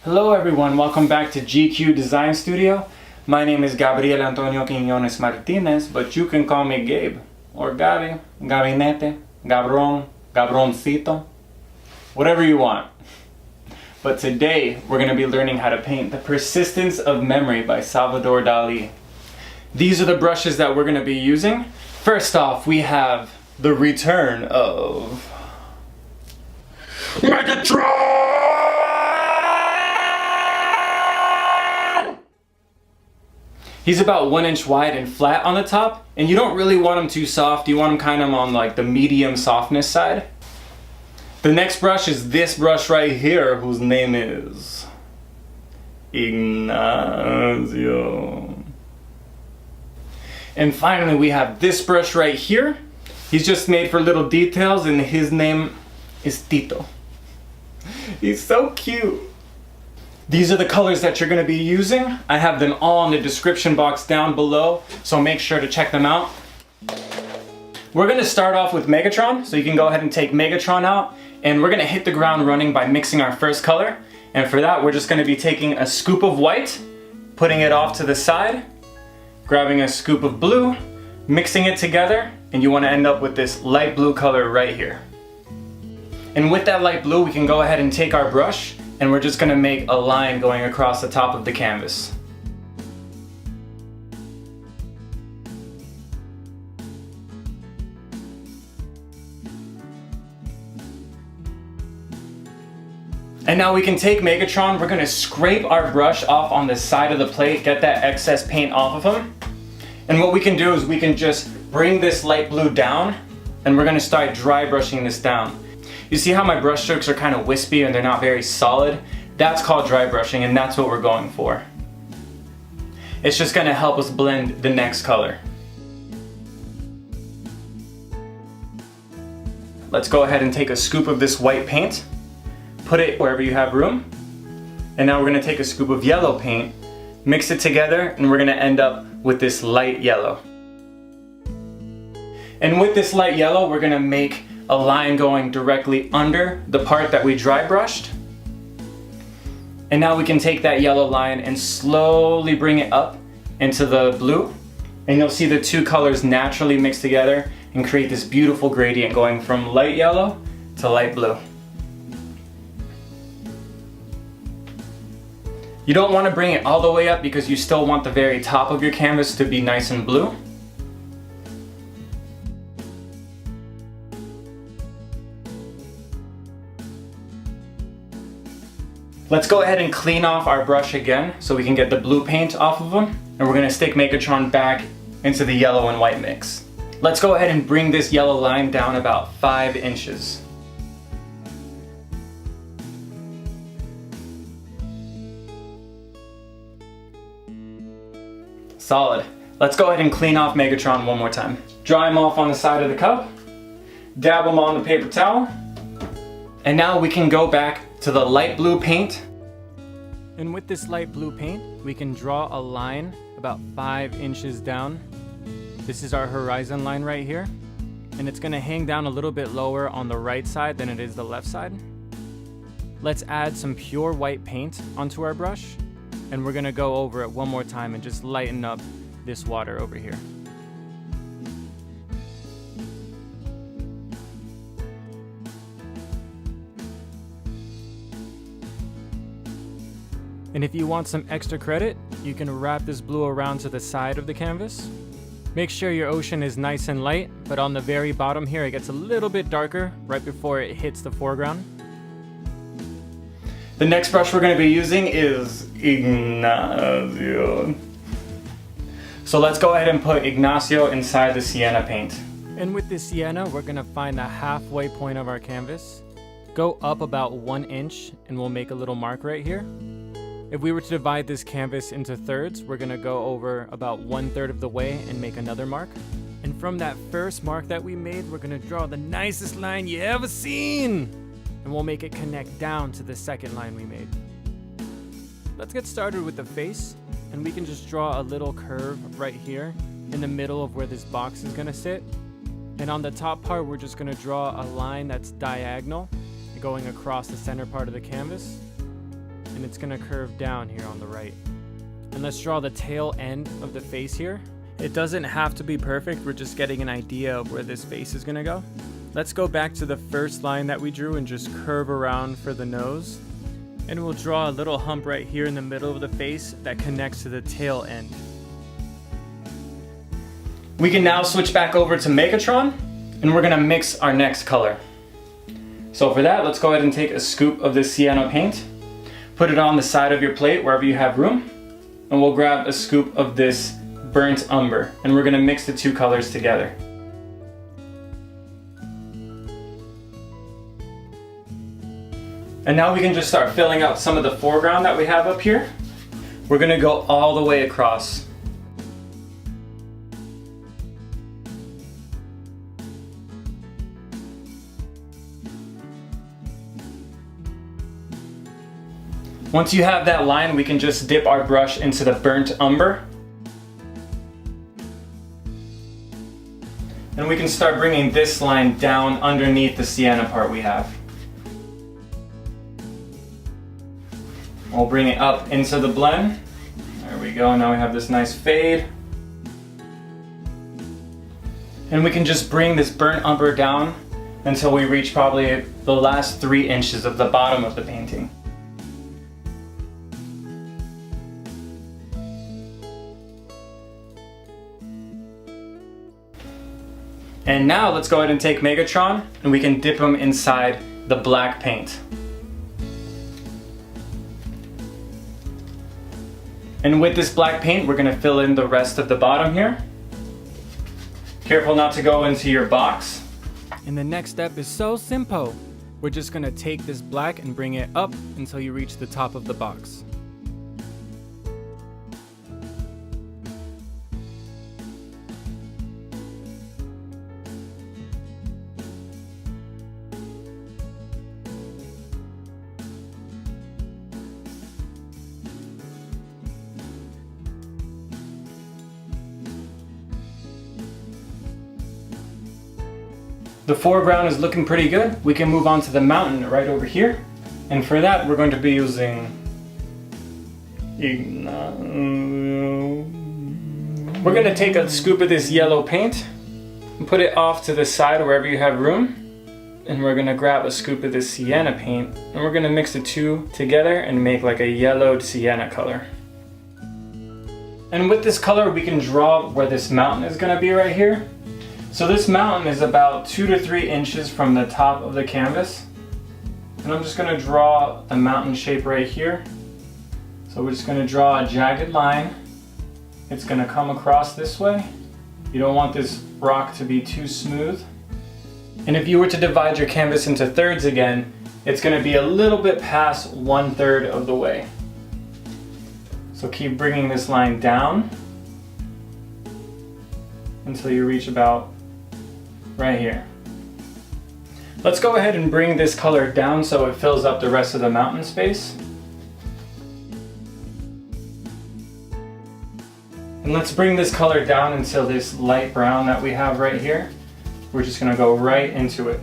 Hello everyone, welcome back to GQ Design Studio. My name is Gabriel Antonio Quiñones Martinez, but you can call me Gabe, or Gabi, Gabinete, Gabron, Gabroncito, whatever you want. But today, we're going to be learning how to paint The Persistence of Memory by Salvador Dali. These are the brushes that we're going to be using. First off, we have the return of Megatron! He's about 1 inch wide and flat on the top, and you don't really want him too soft. You want him kind of on like the medium softness side. The next brush is this brush right here, whose name is Ignacio. And finally we have this brush right here. He's just made for little details, and his name is Tito. He's so cute. These are the colors that you're going to be using. I have them all in the description box down below, so make sure to check them out. We're going to start off with Megatron, so you can go ahead and take Megatron out, and we're going to hit the ground running by mixing our first color. And for that, we're just going to be taking a scoop of white, putting it off to the side, grabbing a scoop of blue, mixing it together, and you want to end up with this light blue color right here. And with that light blue, we can go ahead and take our brush, and we're just going to make a line going across the top of the canvas. And now we can take Megatron, we're going to scrape our brush off on the side of the plate, get that excess paint off of him. And what we can do is we can just bring this light blue down, and we're going to start dry brushing this down. You see how my brush strokes are kind of wispy and they're not very solid? That's called dry brushing, and that's what we're going for. It's just going to help us blend the next color. Let's go ahead and take a scoop of this white paint, put it wherever you have room, and now we're going to take a scoop of yellow paint, mix it together, and we're going to end up with this light yellow. And with this light yellow, we're going to make a line going directly under the part that we dry brushed. And now we can take that yellow line and slowly bring it up into the blue, and you'll see the two colors naturally mix together and create this beautiful gradient going from light yellow to light blue. You don't want to bring it all the way up because you still want the very top of your canvas to be nice and blue. Let's go ahead and clean off our brush again so we can get the blue paint off of them, and we're going to stick Megatron back into the yellow and white mix. Let's go ahead and bring this yellow line down about 5 inches. Solid. Let's go ahead and clean off Megatron one more time. Dry him off on the side of the cup, dab him on the paper towel, and now we can go back to the light blue paint. And with this light blue paint, we can draw a line about 5 inches down. This is our horizon line right here, and it's going to hang down a little bit lower on the right side than it is the left side. Let's add some pure white paint onto our brush, and we're going to go over it one more time and just lighten up this water over here. And if you want some extra credit, you can wrap this blue around to the side of the canvas. Make sure your ocean is nice and light, but on the very bottom here it gets a little bit darker right before it hits the foreground. The next brush we're going to be using is Ignacio. So let's go ahead and put Ignacio inside the Sienna paint. And with the Sienna, we're going to find the halfway point of our canvas. Go up about 1 inch and we'll make a little mark right here. If we were to divide this canvas into thirds, we're going to go over about 1/3 of the way and make another mark. And from that first mark that we made, we're going to draw the nicest line you ever seen! And we'll make it connect down to the second line we made. Let's get started with the face, and we can just draw a little curve right here in the middle of where this box is going to sit. And on the top part, we're just going to draw a line that's diagonal going across the center part of the canvas. and it's gonna curve down here on the right. And let's draw the tail end of the face here. It doesn't have to be perfect, we're just getting an idea of where this face is gonna go. Let's go back to the first line that we drew and just curve around for the nose. And we'll draw a little hump right here in the middle of the face that connects to the tail end. We can now switch back over to Megatron, and we're gonna mix our next color. So for that, let's go ahead and take a scoop of this Sienna paint, put it on the side of your plate wherever you have room, and we'll grab a scoop of this burnt umber, and we're gonna mix the two colors together. And now we can just start filling out some of the foreground that we have up here. We're gonna go all the way across. Once you have that line, we can just dip our brush into the burnt umber. And we can start bringing this line down underneath the Sienna part we have. We'll bring it up into the blend. There we go, now we have this nice fade. And we can just bring this burnt umber down until we reach probably the last 3 inches of the bottom of the painting. And now let's go ahead and take Megatron and we can dip him inside the black paint. And with this black paint, we're gonna fill in the rest of the bottom here. Careful not to go into your box. And the next step is so simple. We're just gonna take this black and bring it up until you reach the top of the box. The foreground is looking pretty good. We can move on to the mountain right over here. And for that, we're going to be using Ignacio. We're going to take a scoop of this yellow paint and put it off to the side wherever you have room. And we're going to grab a scoop of this Sienna paint and we're going to mix the two together and make like a yellowed Sienna color. And with this color, we can draw where this mountain is going to be right here. So this mountain is about 2 to 3 inches from the top of the canvas. And I'm just going to draw the mountain shape right here. So we're just going to draw a jagged line. It's going to come across this way. You don't want this rock to be too smooth. And if you were to divide your canvas into thirds again, it's going to be a little bit past 1/3 of the way. So keep bringing this line down until you reach about right here. Let's go ahead and bring this color down so it fills up the rest of the mountain space. And let's bring this color down until this light brown that we have right here. We're just gonna go right into it.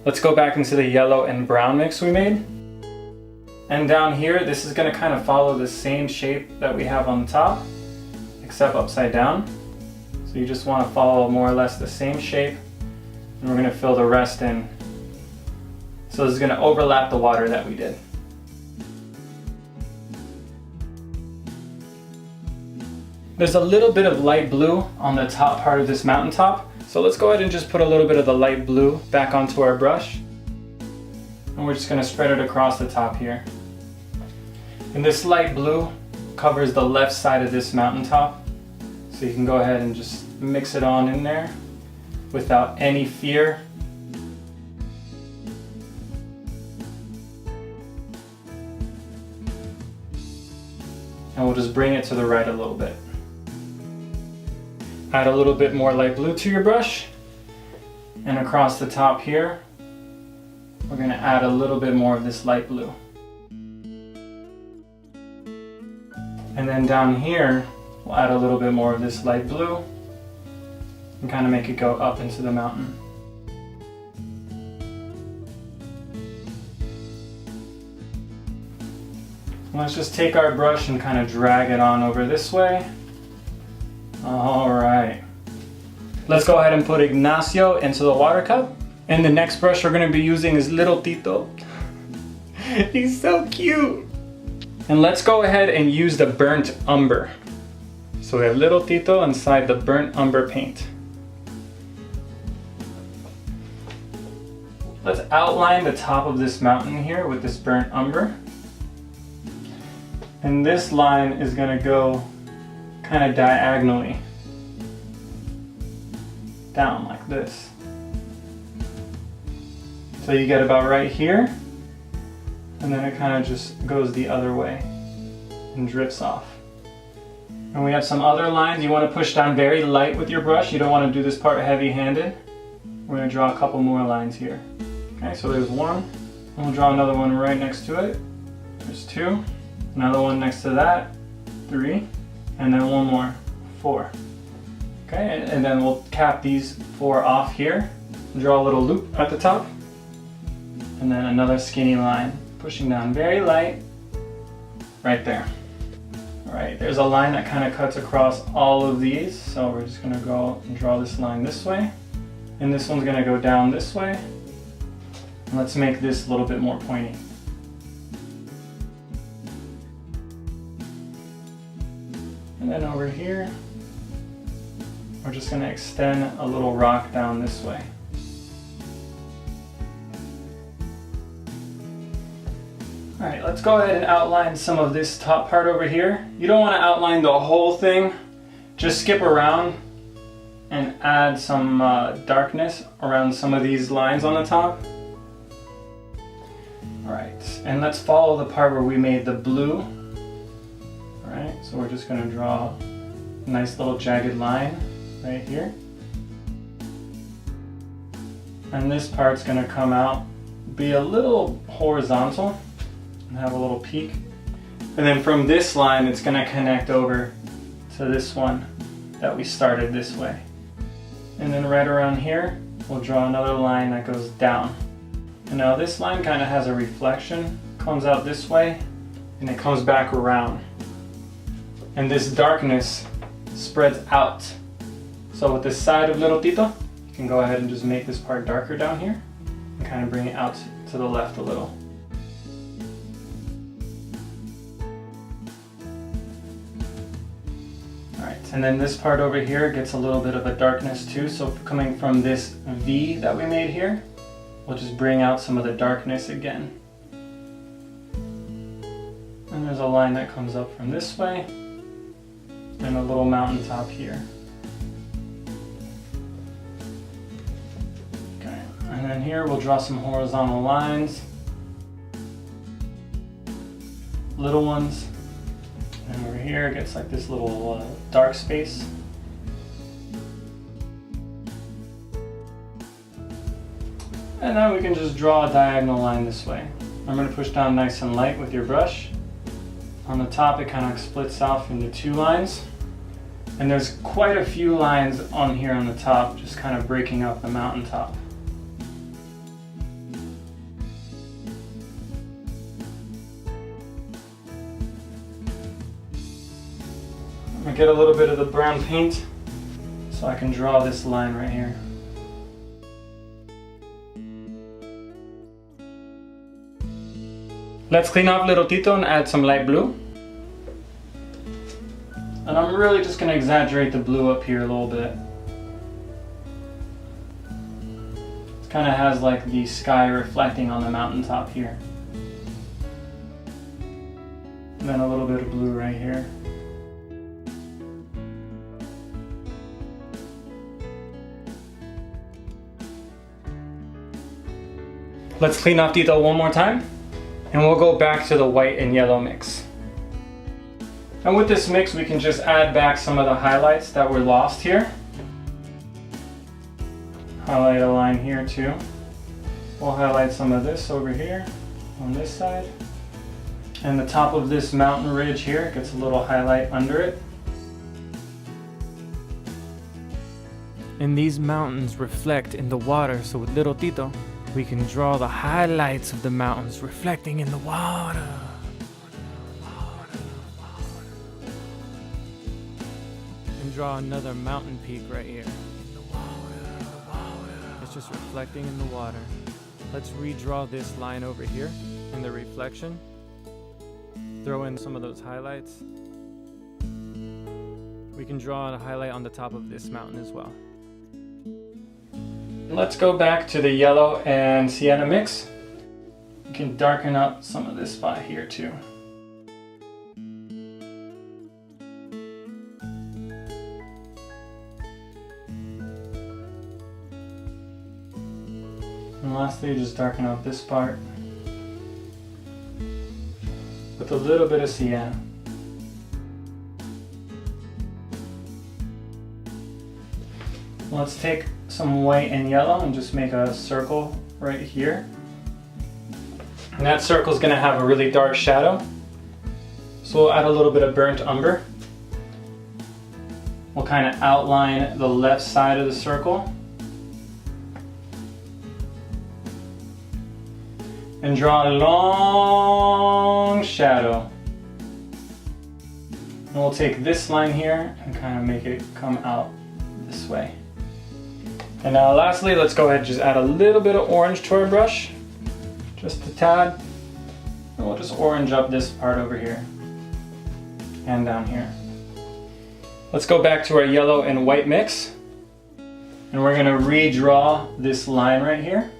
Let's go back into the yellow and brown mix we made. And down here, this is gonna kind of follow the same shape that we have on the top, except upside down. So you just want to follow more or less the same shape, and we're going to fill the rest in. So this is going to overlap the water that we did. There's a little bit of light blue on the top part of this mountaintop, so let's go ahead and just put a little bit of the light blue back onto our brush, and we're just going to spread it across the top here. And this light blue covers the left side of this mountaintop. So you can go ahead and just mix it on in there without any fear. And we'll just bring it to the right a little bit. Add a little bit more light blue to your brush. And across the top here, we're going to add a little bit more of this light blue. And then down here, we'll add a little bit more of this light blue and kind of make it go up into the mountain. Let's just take our brush and kind of drag it on over this way. All right. Let's go ahead and put Ignacio into the water cup. And the next brush we're going to be using is little Tito. He's so cute. And let's go ahead and use the burnt umber. So we have little Tito inside the burnt umber paint. Let's outline the top of this mountain here with this burnt umber. And this line is going to go kind of diagonally down like this. So you get about right here, and then it kind of just goes the other way and drifts off. And we have some other lines you want to push down very light with your brush. You don't want to do this part heavy-handed. We're going to draw a couple more lines here. Okay, so there's one, and we'll draw another one right next to it. There's two. Another one next to that, 3, and then one more, 4. Okay, and then we'll cap these 4 off here. Draw a little loop at the top, and then another skinny line, pushing down very light, right there. All right, there's a line that kind of cuts across all of these, so we're just gonna go and draw this line this way, and this one's gonna go down this way. And let's make this a little bit more pointy. And then over here, we're just going to extend a little rock down this way. Alright, let's go ahead and outline some of this top part over here. You don't want to outline the whole thing. Just skip around and add some darkness around some of these lines on the top. Alright, and let's follow the part where we made the blue. Alright, so we're just going to draw a nice little jagged line right here. And this part's going to come out, be a little horizontal, and have a little peak. And then from this line, it's going to connect over to this one that we started this way. And then right around here, we'll draw another line that goes down. And now this line kind of has a reflection, comes out this way, and it comes back around. And this darkness spreads out. So with this side of little Tito, you can go ahead and just make this part darker down here and kind of bring it out to the left a little. Alright, and then this part over here gets a little bit of a darkness too, so coming from this V that we made here, we'll just bring out some of the darkness again. And there's a line that comes up from this way, and a little mountaintop here. Okay, and then here we'll draw some horizontal lines, little ones, and over here it gets like this little dark space. And then we can just draw a diagonal line this way. I'm going to push down nice and light with your brush. On the top it kind of splits off into 2 lines. And there's quite a few lines on here on the top, just kind of breaking up the mountaintop. I'm going to get a little bit of the brown paint so I can draw this line right here. Let's clean off little Tito and add some light blue. And I'm really just going to exaggerate the blue up here a little bit. It kind of has like the sky reflecting on the mountaintop here. And then a little bit of blue right here. Let's clean off Tito one more time. And we'll go back to the white and yellow mix. And with this mix, we can just add back some of the highlights that were lost here. Highlight a line here too. We'll highlight some of this over here on this side. And the top of this mountain ridge here gets a little highlight under it. And these mountains reflect in the water, so with little Tito, we can draw the highlights of the mountains reflecting in the water. draw another mountain peak right here. It's just reflecting in the water. Let's redraw this line over here in the reflection. Throw in some of those highlights. We can draw a highlight on the top of this mountain as well. Let's go back to the yellow and sienna mix. You can darken up some of this spot here too. And lastly, just darken out this part with a little bit of sienna. Let's take some white and yellow and just make a circle right here. And that circle is going to have a really dark shadow. So we'll add a little bit of burnt umber. We'll kind of outline the left side of the circle. And draw a long shadow. And we'll take this line here and kind of make it come out this way. And now lastly, let's go ahead and just add a little bit of orange to our brush. Just a tad. And we'll just orange up this part over here. And down here. Let's go back to our yellow and white mix. And we're going to redraw this line right here.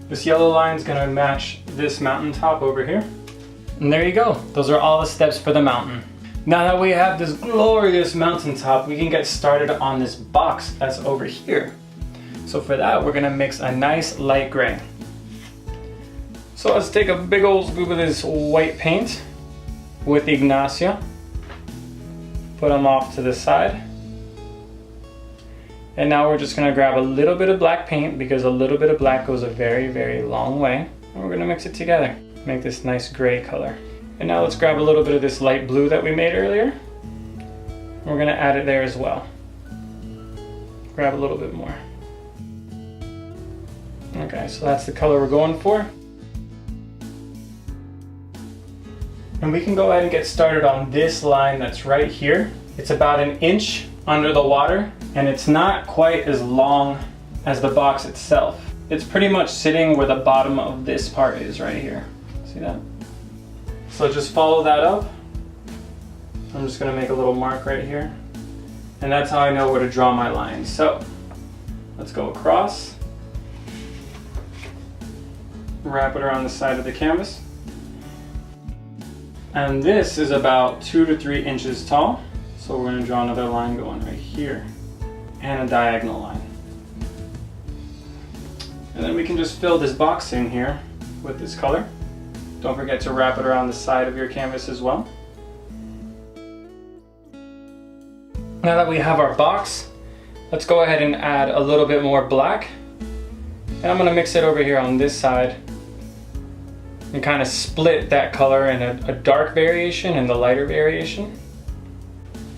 This yellow line is going to match this mountaintop over here. And there you go. Those are all the steps for the mountain. Now that we have this glorious mountaintop, we can get started on this box that's over here. So for that, we're going to mix a nice light gray. So let's take a big old scoop of this white paint with Ignacio. Put them off to the side. And now we're just going to grab a little bit of black paint because a little bit of black goes a very, very long way. And we're going to mix it together. Make this nice gray color. And now let's grab a little bit of this light blue that we made earlier. And we're going to add it there as well. Grab a little bit more. Okay, so that's the color we're going for. And we can go ahead and get started on this line that's right here. It's about 1 inch under the water, and it's not quite as long as the box itself. It's pretty much sitting where the bottom of this part is right here. See that? So just follow that up. I'm just gonna make a little mark right here. And that's how I know where to draw my lines. So let's go across. Wrap it around the side of the canvas. And this is about 2 to 3 inches tall. So we're going to draw another line going right here. And a diagonal line. And then we can just fill this box in here with this color. Don't forget to wrap it around the side of your canvas as well. Now that we have our box, let's go ahead and add a little bit more black. And I'm going to mix it over here on this side. And kind of split that color in a dark variation and the lighter variation.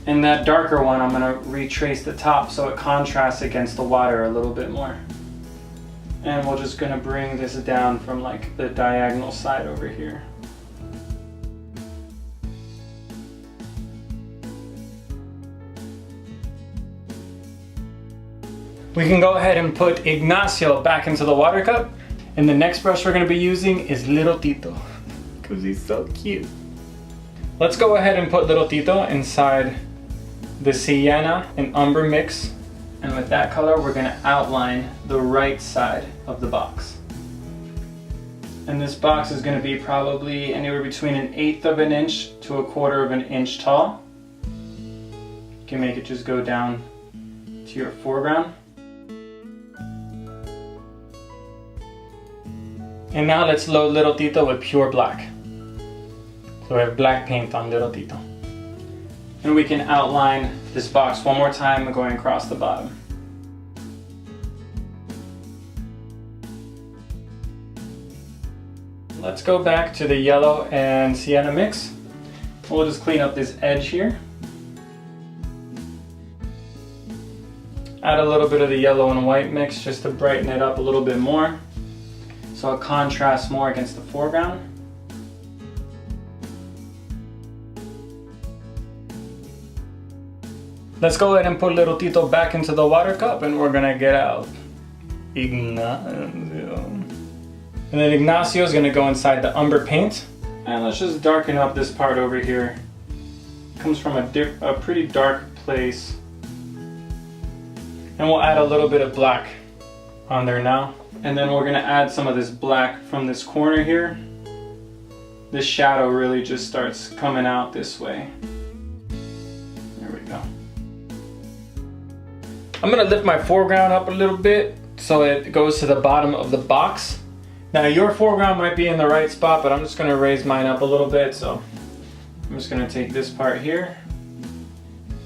And that darker one, I'm going to retrace the top so it contrasts against the water a little bit more. And we're just going to bring this down from like the diagonal side over here. We can go ahead and put Ignacio back into the water cup. And the next brush we're going to be using is Little Tito, because he's so cute. Let's go ahead and put Little Tito inside the Sienna and Umber mix. And with that color, we're going to outline the right side of the box. And this box is going to be probably anywhere between 1/8 of an inch to 1/4 of an inch tall. You can make it just go down to your foreground. And now let's load Little Tito with pure black. So we have black paint on Little Tito. And we can outline this box one more time going across the bottom. let's go back to the yellow and sienna mix. We'll just clean up this edge here. Add a little bit of the yellow and white mix just to brighten it up a little bit more, so it contrasts more against the foreground. Let's go ahead and put little Tito back into the water cup, and we're gonna get out Ignacio. And then Ignacio is gonna go inside the Umber paint. And let's just darken up this part over here. Comes from a pretty dark place. And we'll add a little bit of black on there now. And then we're gonna add some of this black from this corner here. This shadow really just starts coming out this way. There we go. I'm gonna lift my foreground up a little bit so it goes to the bottom of the box. Now your foreground might be in the right spot, but I'm just gonna raise mine up a little bit. So I'm just gonna take this part here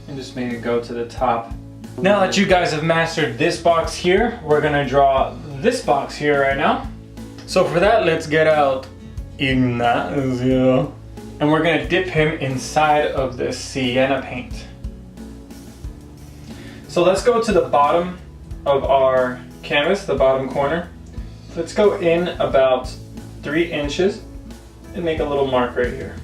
and just make it go to the top. Now that you guys have mastered this box here, we're gonna draw this box here right now. So for that, let's get out Ignacio. And we're gonna dip him inside of this sienna paint. So let's go to the bottom of our canvas, the bottom corner. Let's go in about 3 inches and make a little mark right here.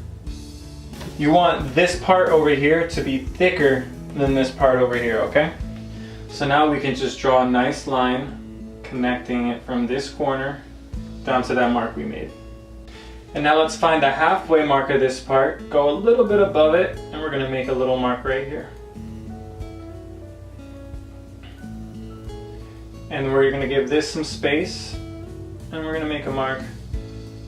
You want this part over here to be thicker than this part over here, okay? So now we can just draw a nice line connecting it from this corner down to that mark we made. And now let's find the halfway mark of this part, go a little bit above it, and we're gonna make a little mark right here. And we're gonna give this some space, and we're gonna make a mark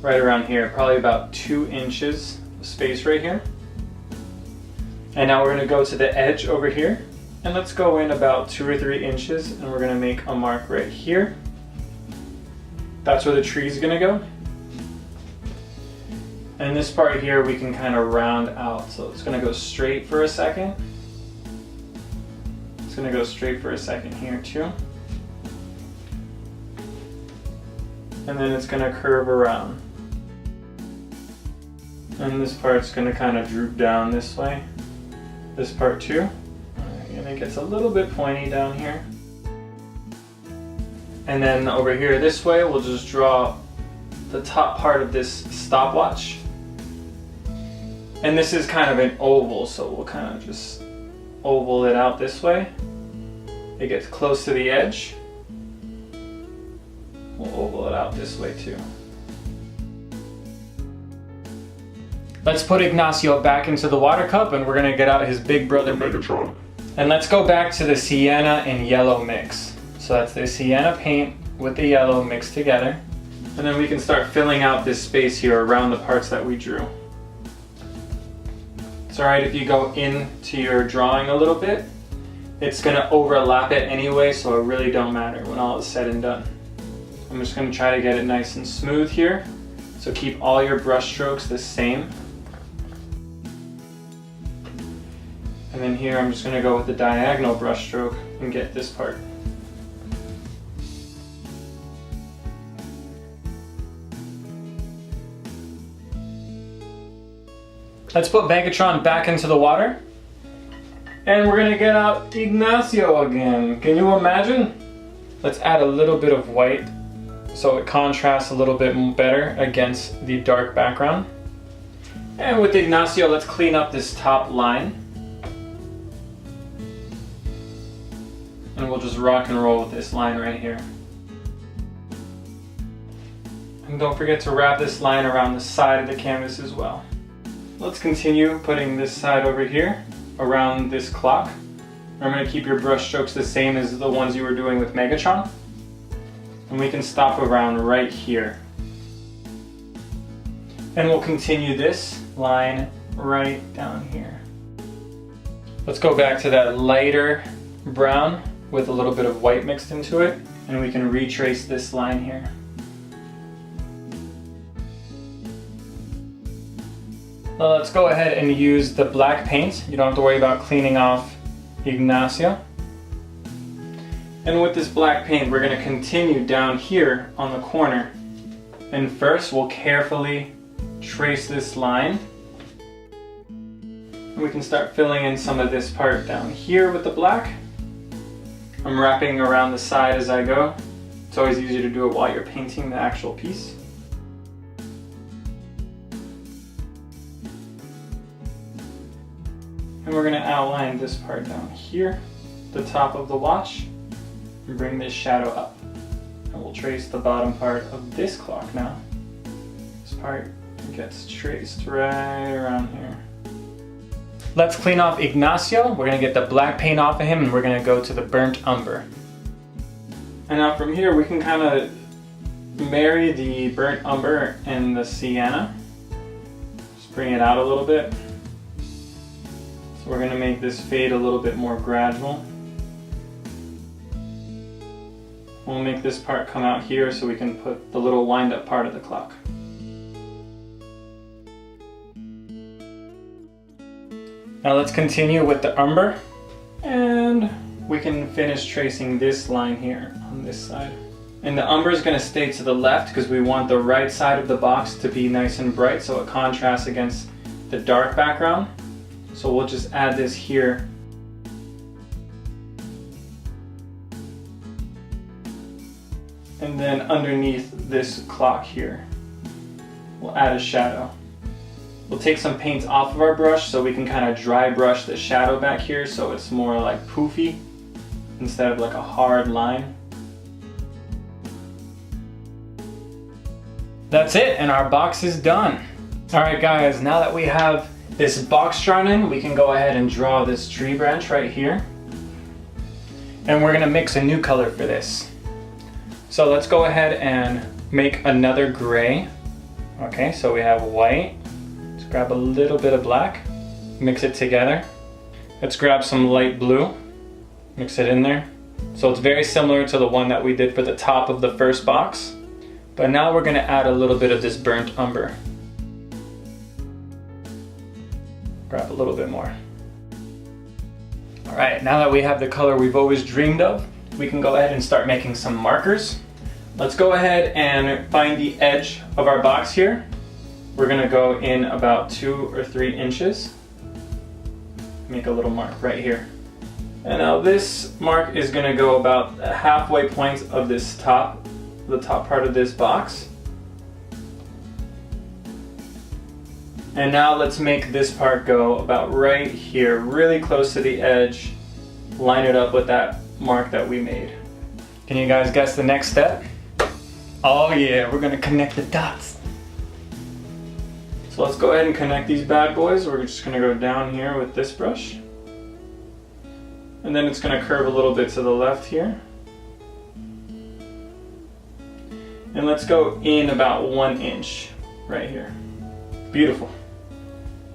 right around here, probably about 2 inches of space right here. And now we're gonna go to the edge over here, and let's go in about 2 or 3 inches, and we're gonna make a mark right here. That's where the tree is gonna go. And this part here we can kind of round out, so it's gonna go straight for a second. It's gonna go straight for a second here too. And then it's going to curve around. And this part's going to kind of droop down this way. This part too. And it gets a little bit pointy down here. And then over here this way, we'll just draw the top part of this stopwatch. And this is kind of an oval, so we'll kind of just oval it out this way. It gets close to the edge. We'll oval it out this way too. Let's put Ignacio back into the water cup, and we're gonna get out his big brother Megatron. And let's go back to the sienna and yellow mix. So that's the sienna paint with the yellow mixed together. And then we can start filling out this space here around the parts that we drew. It's alright if you go into your drawing a little bit. It's gonna overlap it anyway, so it really don't matter when all is said and done. I'm just going to try to get it nice and smooth here. So keep all your brush strokes the same. And then here I'm just going to go with the diagonal brush stroke and get this part. Let's put Megatron back into the water. And we're going to get out Ignacio again. Can you imagine? Let's add a little bit of white so it contrasts a little bit better against the dark background. And with Ignacio, let's clean up this top line. And we'll just rock and roll with this line right here. And don't forget to wrap this line around the side of the canvas as well. Let's continue putting this side over here around this clock. Remember to keep your brush strokes the same as the ones you were doing with Megatron. And we can stop around right here. And we'll continue this line right down here. Let's go back to that lighter brown with a little bit of white mixed into it, and we can retrace this line here. Now let's go ahead and use the black paint. You don't have to worry about cleaning off Ignacio. And with this black paint, we're going to continue down here on the corner And first we'll carefully trace this line. And we can start filling in some of this part down here with the black. I'm wrapping around the side as I go. It's always easier to do it while you're painting the actual piece. And we're going to outline this part down here, the top of the watch, and bring this shadow up. And we'll trace the bottom part of this clock now. This part gets traced right around here. Let's clean off Ignacio. We're going to get the black paint off of him and we're going to go to the burnt umber. And now from here we can kind of marry the burnt umber and the sienna. Just bring it out a little bit. So we're going to make this fade a little bit more gradual. We'll make this part come out here so we can put the little wind up part of the clock. Now let's continue with the umber, and we can finish tracing this line here on this side. And the umber is going to stay to the left because we want the right side of the box to be nice and bright so it contrasts against the dark background. So we'll just add this here. And then underneath this clock here, we'll add a shadow. We'll take some paint off of our brush so we can kind of dry brush the shadow back here so it's more like poofy instead of like a hard line. That's it, and our box is done. Alright guys, now that we have this box drawn in, we can go ahead and draw this tree branch right here. And we're going to mix a new color for this. So let's go ahead and make another gray. Okay, so we have white. Let's grab a little bit of black, mix it together. Let's grab some light blue, mix it in there. So it's very similar to the one that we did for the top of the first box. But now we're going to add a little bit of this burnt umber. Grab a little bit more. Alright, now that we have the color we've always dreamed of, we can go ahead and start making some markers. Let's go ahead and find the edge of our box here. We're going to go in about 2 or 3 inches. Make a little mark right here. And now this mark is going to go about the halfway point of this the top part of this box. And now let's make this part go about right here, really close to the edge. Line it up with that mark that we made. Can you guys guess the next step? Oh yeah, we're gonna connect the dots. So let's go ahead and connect these bad boys. We're just gonna go down here with this brush. And then it's gonna curve a little bit to the left here. And let's go in about 1 inch right here. Beautiful.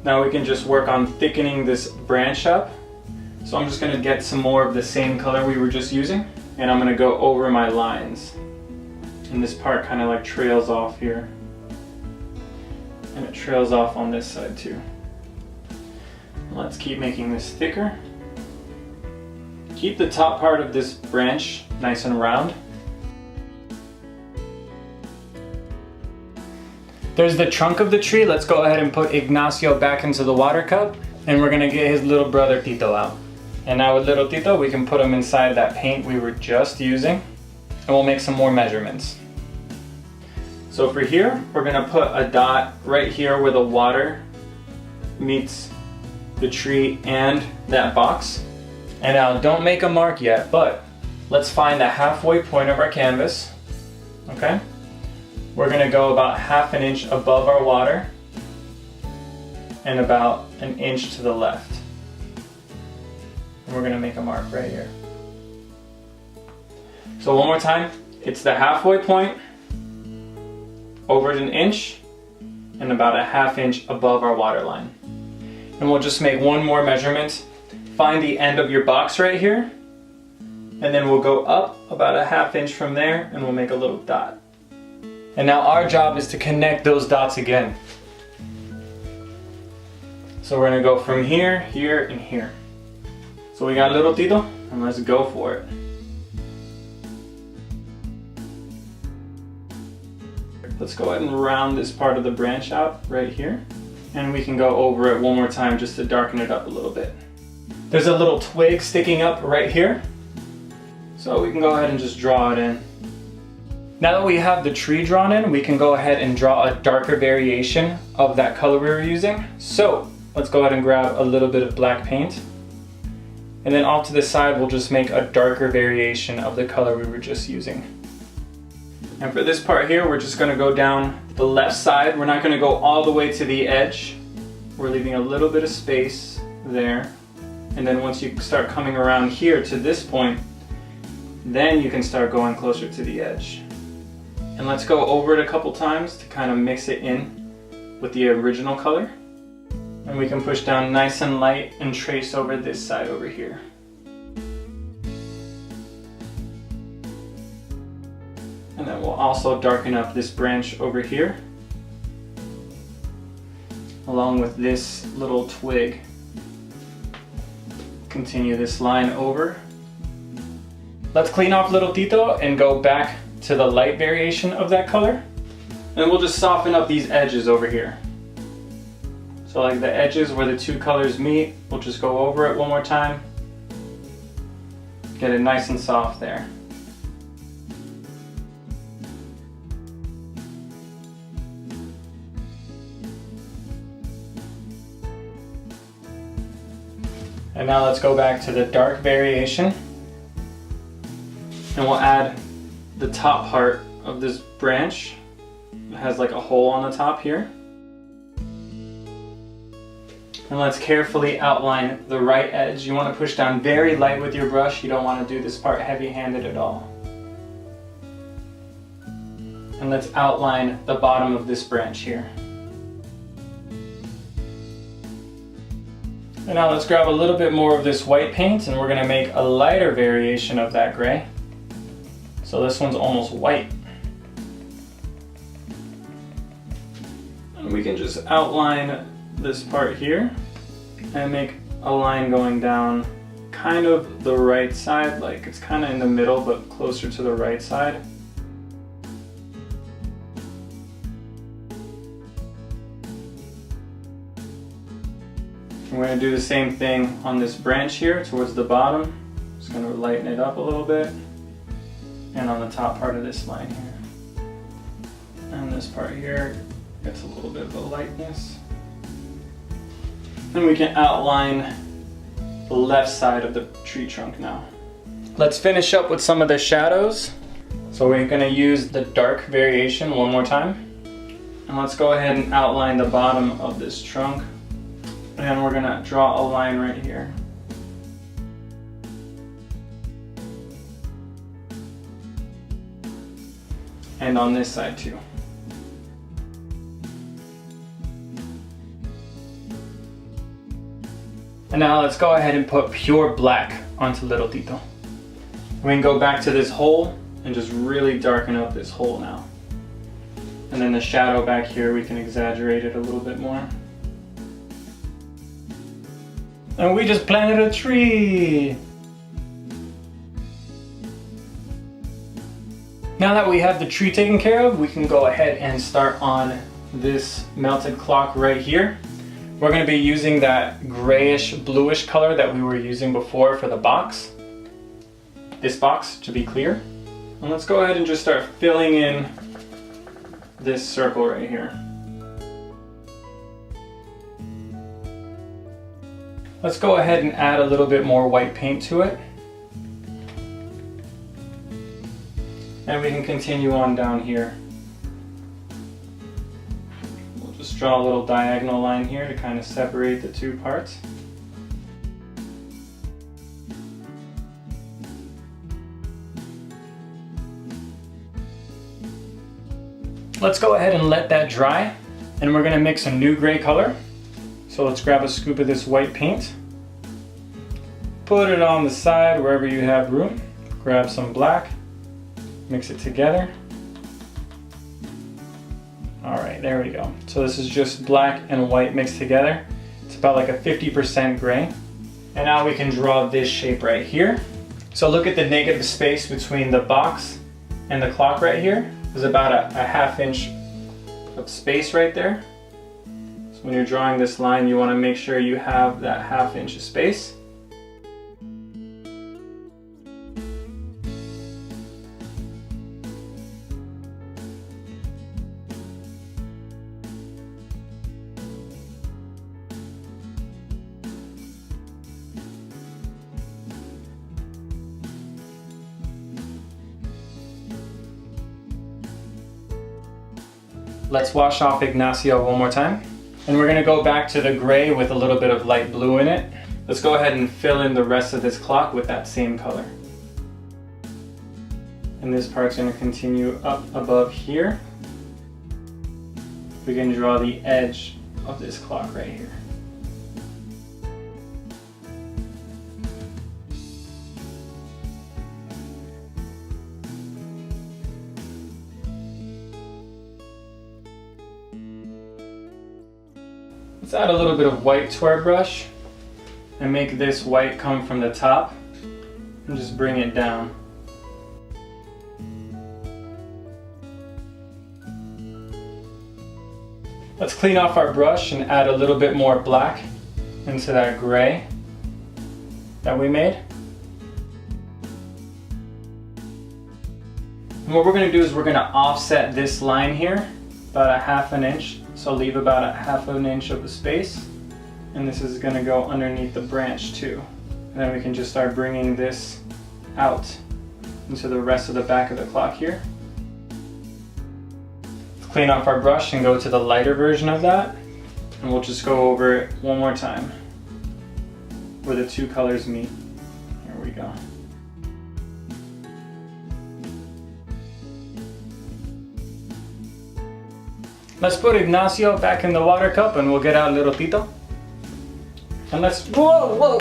Now we can just work on thickening this branch up. So I'm just going to get some more of the same color we were just using, and I'm going to go over my lines. And this part kind of like trails off here. And it trails off on this side too. Let's keep making this thicker. Keep the top part of this branch nice and round. There's the trunk of the tree. Let's go ahead and put Ignacio back into the water cup, and we're gonna get his little brother Tito out. And now with little Tito, we can put him inside that paint we were just using, and we'll make some more measurements. So for here, we're gonna put a dot right here where the water meets the tree and that box. And now don't make a mark yet, but let's find the halfway point of our canvas, okay? We're going to go about 1/2 inch above our water and about 1 inch to the left. And we're going to make a mark right here. So one more time, it's the halfway point, over 1 inch, and about 1/2 inch above our water line. And we'll just make one more measurement. Find the end of your box right here, and then we'll go up about 1/2 inch from there, and we'll make a little dot. And now our job is to connect those dots again. So we're gonna go from here, here, and here. So we got little Tito, and let's go for it. Let's go ahead and round this part of the branch out right here. And we can go over it one more time just to darken it up a little bit. There's a little twig sticking up right here. So we can go ahead and just draw it in. Now that we have the tree drawn in, we can go ahead and draw a darker variation of that color we were using. So let's go ahead and grab a little bit of black paint. And then off to the side, we'll just make a darker variation of the color we were just using. And for this part here, we're just gonna go down the left side. We're not gonna go all the way to the edge. We're leaving a little bit of space there. And then once you start coming around here to this point, then you can start going closer to the edge. And let's go over it a couple times to kind of mix it in with the original color. And we can push down nice and light and trace over this side over here. And then we'll also darken up this branch over here, along with this little twig. Continue this line over. Let's clean off little Tito and go back to the light variation of that color. And we'll just soften up these edges over here. So like the edges where the two colors meet, we'll just go over it one more time. Get it nice and soft there. And now let's go back to the dark variation. And we'll add the top part of this branch. It has like a hole on the top here. And let's carefully outline the right edge. You want to push down very light with your brush. You don't want to do this part heavy-handed at all. And let's outline the bottom of this branch here. And now let's grab a little bit more of this white paint and we're going to make a lighter variation of that gray. So this one's almost white. And we can just outline this part here and make a line going down kind of the right side, like it's kind of in the middle but closer to the right side. We're going to do the same thing on this branch here towards the bottom. Just going to lighten it up a little bit. And on the top part of this line here. And this part here gets a little bit of a lightness. And we can outline the left side of the tree trunk now. Let's finish up with some of the shadows. So we're going to use the dark variation one more time. And let's go ahead and outline the bottom of this trunk. And we're going to draw a line right here. And on this side too. And now let's go ahead and put pure black onto little Tito. We can go back to this hole and just really darken up this hole now. And then the shadow back here, we can exaggerate it a little bit more. And we just planted a tree! Now that we have the tree taken care of, we can go ahead and start on this melted clock right here. We're going to be using that grayish bluish color that we were using before for the box. This box, to be clear. And let's go ahead and just start filling in this circle right here. Let's go ahead and add a little bit more white paint to it. And we can continue on down here. We'll just draw a little diagonal line here to kind of separate the two parts. Let's go ahead and let that dry. And we're going to mix a new gray color. So let's grab a scoop of this white paint. Put it on the side wherever you have room. Grab some black. Mix it together. Alright, there we go. So this is just black and white mixed together. It's about like a 50% gray. And now we can draw this shape right here. So look at the negative space between the box and the clock right here. There's about a half inch of space right there. So when you're drawing this line, you want to make sure you have that 1/2 inch of space. Let's wash off Ignacio one more time. And we're gonna go back to the gray with a little bit of light blue in it. Let's go ahead and fill in the rest of this clock with that same color. And this part's gonna continue up above here. We can draw the edge of this clock right here. Let's add a little bit of white to our brush and make this white come from the top and just bring it down. Let's clean off our brush and add a little bit more black into that gray that we made. And what we're going to do is we're going to offset this line here about a 1/2 inch. So leave about a 1/2 inch of a space, and this is going to go underneath the branch too. And then we can just start bringing this out into the rest of the back of the clock here. Let's clean off our brush and go to the lighter version of that, and we'll just go over it one more time where the two colors meet. Here we go. Let's put Ignacio back in the water cup and we'll get out little Tito. And let's go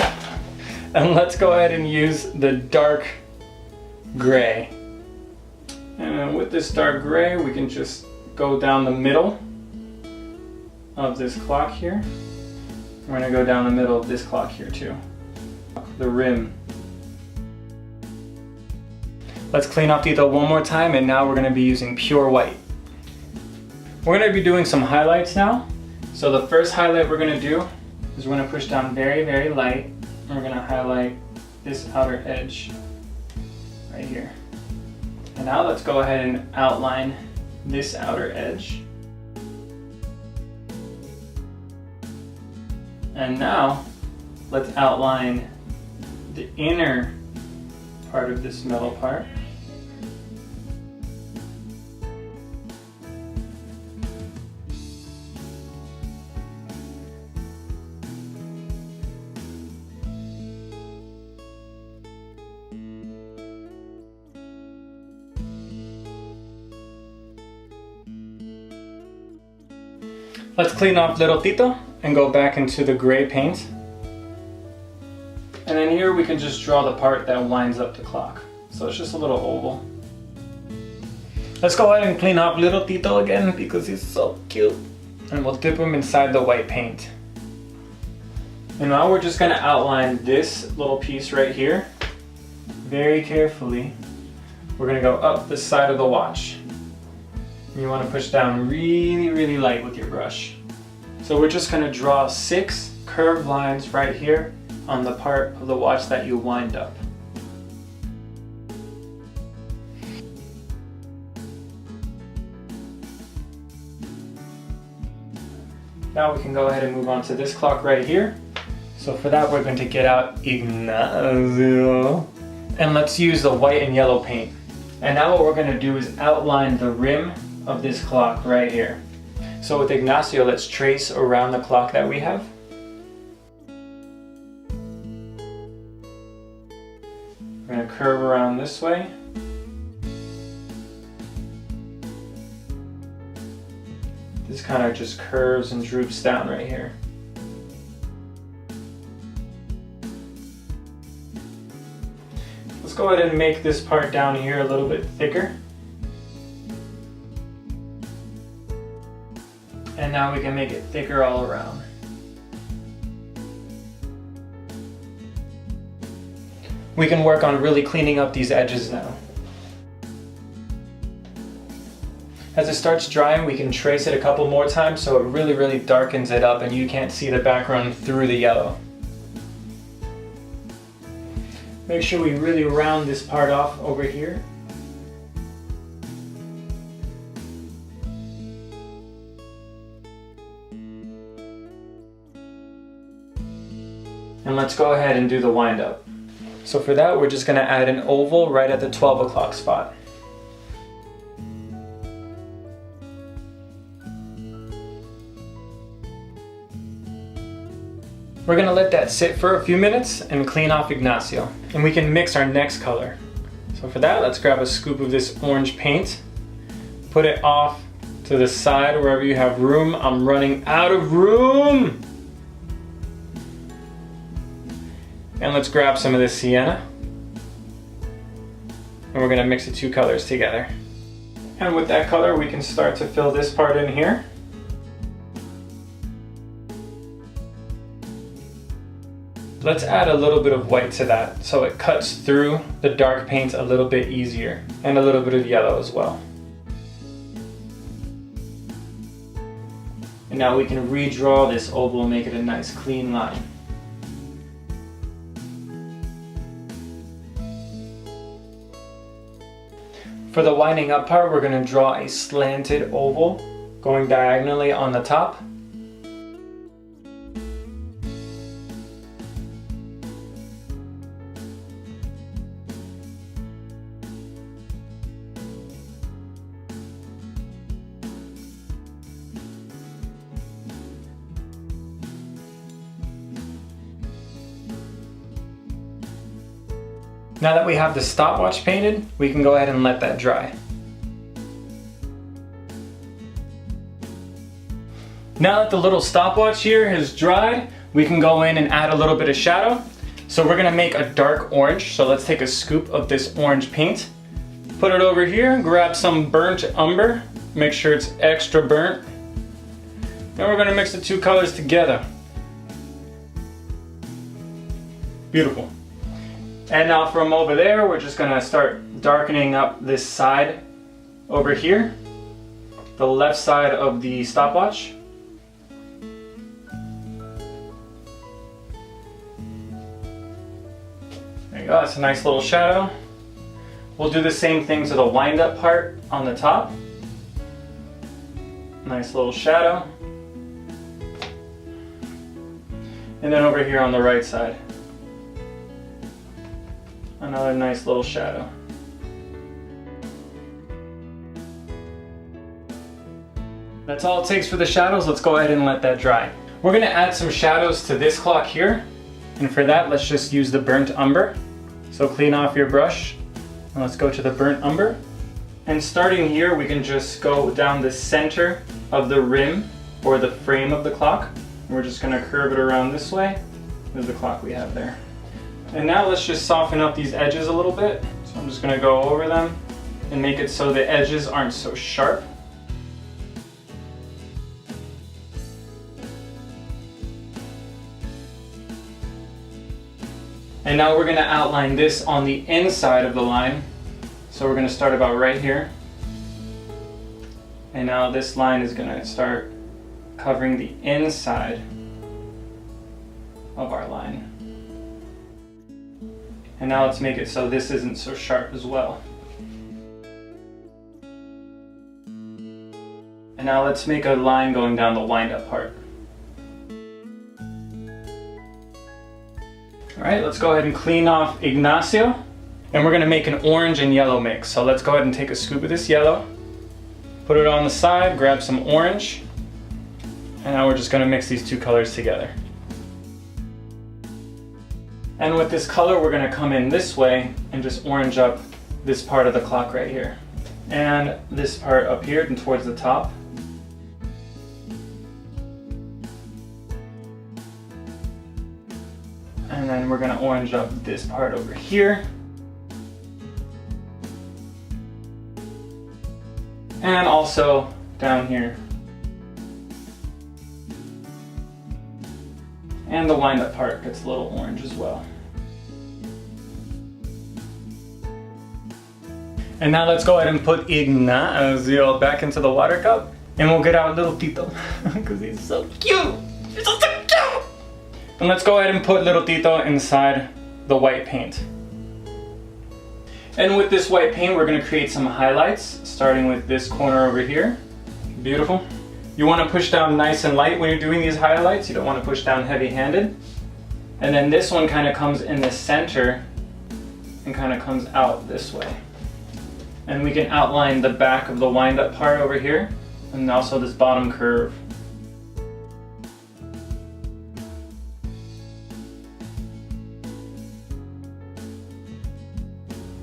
ahead and use the dark gray. And with this dark gray, we can just go down the middle of this clock here. We're gonna go down the middle of this clock here too. The rim. Let's clean up Tito one more time, and now we're gonna be using pure white. We're going to be doing some highlights now. So the first highlight we're going to do is we're going to push down very, very light. And we're going to highlight this outer edge right here. And now let's go ahead and outline this outer edge. And now let's outline the inner part of this metal part. Let's clean off little Tito and go back into the gray paint. And then here we can just draw the part that winds up the clock. So it's just a little oval. Let's go ahead and clean off little Tito again because he's so cute. And we'll dip him inside the white paint. And now we're just gonna outline this little piece right here. Very carefully. We're gonna go up the side of the watch. You want to push down really, really light with your brush. So we're just going to draw 6 curved lines right here on the part of the watch that you wind up. Now we can go ahead and move on to this clock right here. So for that, we're going to get out Ignacio. And let's use the white and yellow paint. And now what we're going to do is outline the rim of this clock right here. So with Ignacio, let's trace around the clock that we have. We're going to curve around this way. This kind of just curves and droops down right here. Let's go ahead and make this part down here a little bit thicker. And now we can make it thicker all around. We can work on really cleaning up these edges now. As it starts drying, we can trace it a couple more times so it really darkens it up and you can't see the background through the yellow. Make sure we really round this part off over here. And let's go ahead and do the wind up. So for that, we're just gonna add an oval right at the 12 o'clock spot. We're gonna let that sit for a few minutes and clean off Ignacio. And we can mix our next color. So for that, let's grab a scoop of this orange paint, put it off to the side wherever you have room. I'm running out of room! And let's grab some of this Sienna. And we're gonna mix the two colors together. And with that color, we can start to fill this part in here. Let's add a little bit of white to that so it cuts through the dark paint a little bit easier, and a little bit of yellow as well. And now we can redraw this oval and make it a nice clean line. For the winding up part, we're going to draw a slanted oval going diagonally on the top. Now that we have the stopwatch painted, we can go ahead and let that dry. Now that the little stopwatch here has dried, we can go in and add a little bit of shadow. So we're gonna make a dark orange. So let's take a scoop of this orange paint, put it over here, grab some burnt umber, make sure it's extra burnt. And we're gonna mix the two colors together. Beautiful. And now from over there, we're just gonna start darkening up this side over here, the left side of the stopwatch. There you go, that's a nice little shadow. We'll do the same thing to the wind up part on the top. Nice little shadow. And then over here on the right side, another nice little shadow. That's all it takes for the shadows. Let's go ahead and let that dry. We're gonna add some shadows to this clock here. And for that, let's just use the burnt umber. So clean off your brush. And let's go to the burnt umber. And starting here, we can just go down the center of the rim or the frame of the clock. And we're just gonna curve it around this way. There's the clock we have there. And now let's just soften up these edges a little bit. So I'm just gonna go over them and make it so the edges aren't so sharp. And now we're gonna outline this on the inside of the line. So we're gonna start about right here. And now this line is gonna start covering the inside of our line. And now let's make it so this isn't so sharp as well. And now let's make a line going down the wind-up part. Alright, let's go ahead and clean off Ignacio. And we're going to make an orange and yellow mix. So let's go ahead and take a scoop of this yellow, put it on the side, grab some orange, and now we're just going to mix these two colors together. And with this color, we're gonna come in this way and just orange up this part of the clock right here. And this part up here and towards the top. And then we're gonna orange up this part over here. And also down here. And the wind-up part gets a little orange as well. And now let's go ahead and put Ignacio back into the water cup. And we'll get out little Tito, because he's so cute. He's so cute. And let's go ahead and put little Tito inside the white paint. And with this white paint, we're gonna create some highlights, starting with this corner over here. Beautiful. You wanna push down nice and light when you're doing these highlights. You don't wanna push down heavy-handed. And then this one kinda comes in the center and kinda comes out this way. And we can outline the back of the wind-up part over here, and also this bottom curve.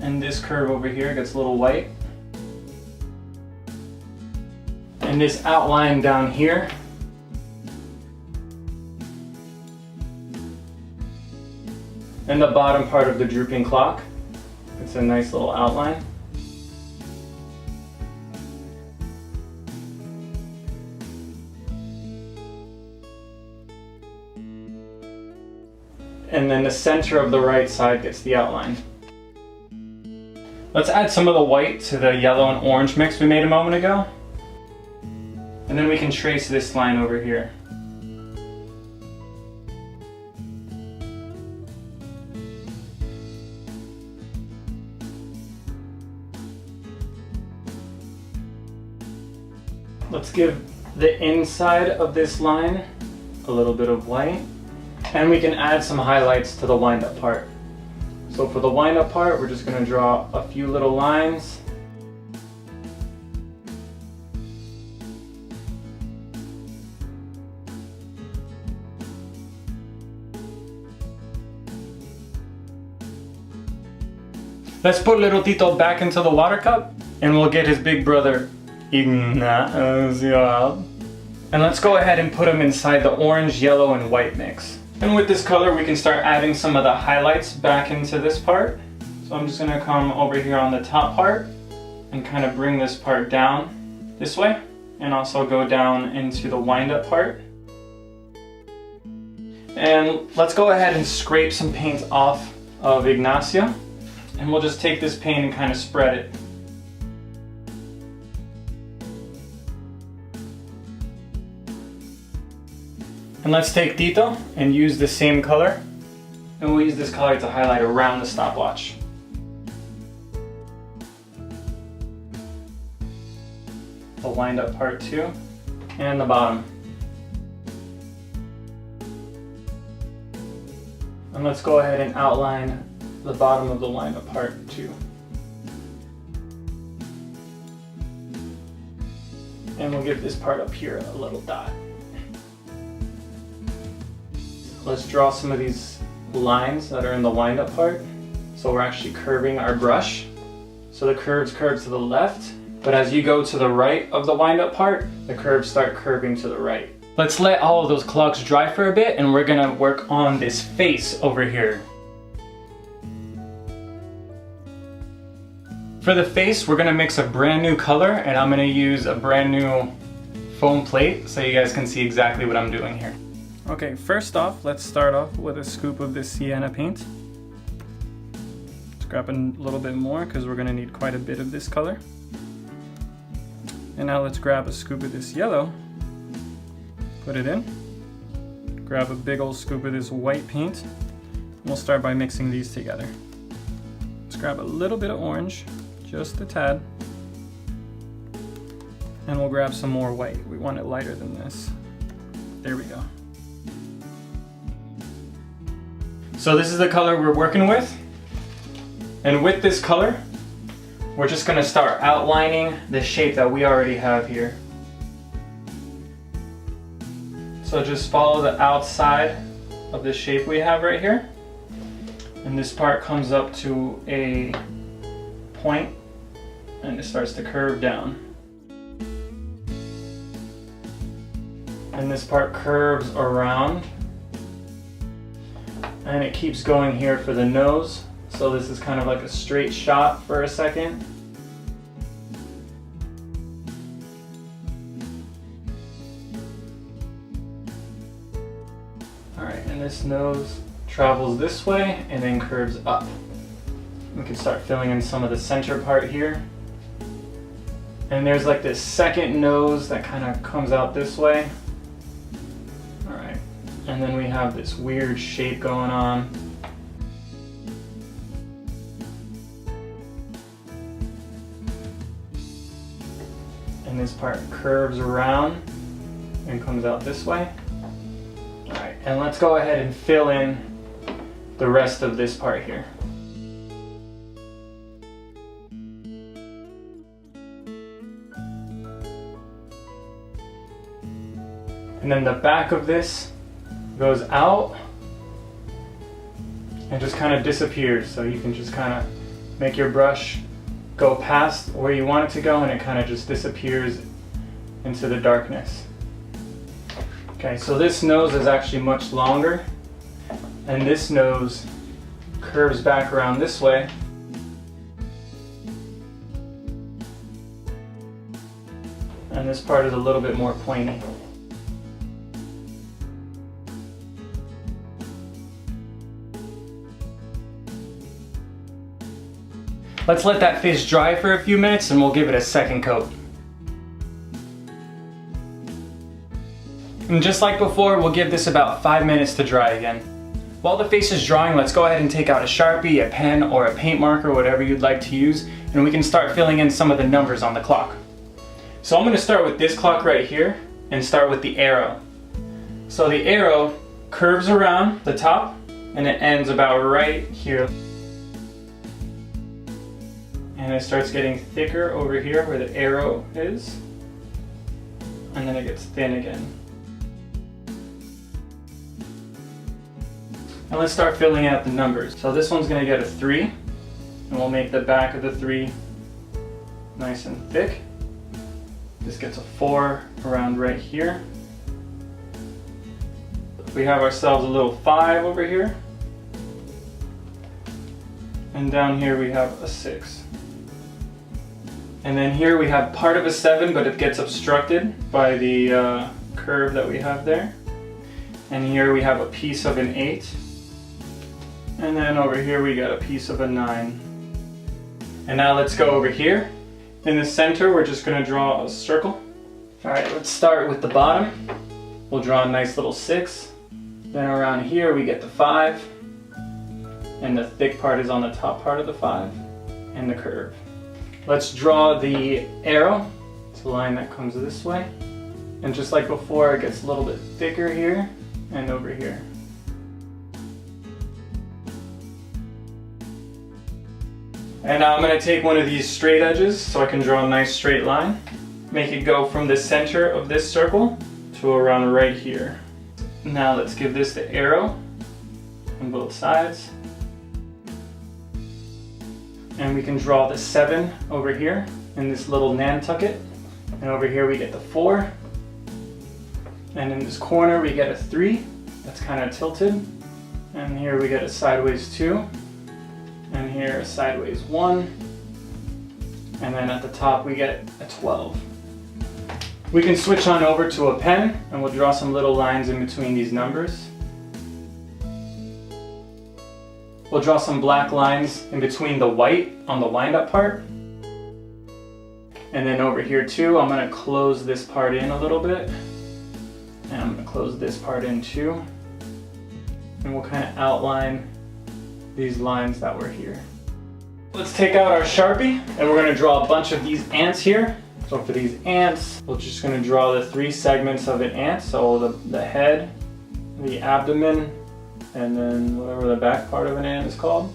And this curve over here gets a little white. And this outline down here and the bottom part of the drooping clock. It's a nice little outline. And then the center of the right side gets the outline. Let's add some of the white to the yellow and orange mix we made a moment ago. And then we can trace this line over here. Let's give the inside of this line a little bit of white. And we can add some highlights to the wind-up part. So for the wind-up part, we're just going to draw a few little lines. Let's put little Tito back into the water cup, and we'll get his big brother, Ignacio. And let's go ahead and put him inside the orange, yellow, and white mix. And with this color, we can start adding some of the highlights back into this part. So I'm just gonna come over here on the top part and kind of bring this part down this way, and also go down into the wind-up part. And let's go ahead and scrape some paint off of Ignacio. And we'll just take this paint and kind of spread it. And let's take Tito and use the same color. And we'll use this color to highlight around the stopwatch. The wind-up part too, and the bottom. And let's go ahead and outline the bottom of the wind-up part too. And we'll give this part up here a little dot. Let's draw some of these lines that are in the wind-up part. So we're actually curving our brush. So the curves curve to the left, but as you go to the right of the wind-up part, the curves start curving to the right. Let's let all of those clogs dry for a bit, and we're gonna work on this face over here. For the face, we're gonna mix a brand new color, and I'm gonna use a brand new foam plate so you guys can see exactly what I'm doing here. Okay, first off, let's start off with a scoop of this Sienna paint. Let's grab a little bit more because we're gonna need quite a bit of this color. And now let's grab a scoop of this yellow, put it in. Grab a big old scoop of this white paint. And we'll start by mixing these together. Let's grab a little bit of orange, just a tad. And we'll grab some more white. We want it lighter than this. There we go. So this is the color we're working with. And with this color, we're just gonna start outlining the shape that we already have here. So just follow the outside of the shape we have right here. And this part comes up to a point and it starts to curve down. And this part curves around. And it keeps going here for the nose. So this is kind of like a straight shot for a second. Alright, and this nose travels this way and then curves up. We can start filling in some of the center part here. And there's like this second nose that kind of comes out this way. All right. And then we have this weird shape going on. And this part curves around and comes out this way. All right, and let's go ahead and fill in the rest of this part here. And then the back of this goes out and just kind of disappears. So you can just kind of make your brush go past where you want it to go, and it kind of just disappears into the darkness. Okay, so this nose is actually much longer, and this nose curves back around this way. And this part is a little bit more pointy. Let's let that face dry for a few minutes and we'll give it a second coat. And just like before, we'll give this about 5 minutes to dry again. While the face is drying, let's go ahead and take out a Sharpie, a pen, or a paint marker, whatever you'd like to use, and we can start filling in some of the numbers on the clock. So I'm going to start with this clock right here and start with the arrow. So the arrow curves around the top and it ends about right here. And it starts getting thicker over here where the arrow is. And then it gets thin again. And let's start filling out the numbers. So this one's gonna get a 3. And we'll make the back of the 3 nice and thick. This gets a 4 around right here. We have ourselves a little 5 over here. And down here we have a 6. And then here we have part of a 7, but it gets obstructed by the curve that we have there. And here we have a piece of an 8. And then over here we got a piece of a 9. And now let's go over here. In the center, we're just gonna draw a circle. All right, let's start with the bottom. We'll draw a nice little 6. Then around here we get the 5. And the thick part is on the top part of the 5. And the curve. Let's draw the arrow. It's a line that comes this way. And just like before, it gets a little bit thicker here and over here. And now I'm going to take one of these straight edges so I can draw a nice straight line. Make it go from the center of this circle to around right here. Now let's give this the arrow on both sides. And we can draw the 7 over here in this little Nantucket. And over here we get the 4. And in this corner we get a 3 that's kind of tilted. And here we get a sideways 2. And here a sideways 1. And then at the top we get a 12. We can switch on over to a pen and we'll draw some little lines in between these numbers. We'll draw some black lines in between the white on the wind-up part. And then over here too, I'm going to close this part in a little bit. And I'm going to close this part in too. And we'll kind of outline these lines that were here. Let's take out our Sharpie and we're going to draw a bunch of these ants here. So for these ants, we're just going to draw the 3 segments of an ant. So the head, the abdomen, and then whatever the back part of an ant is called.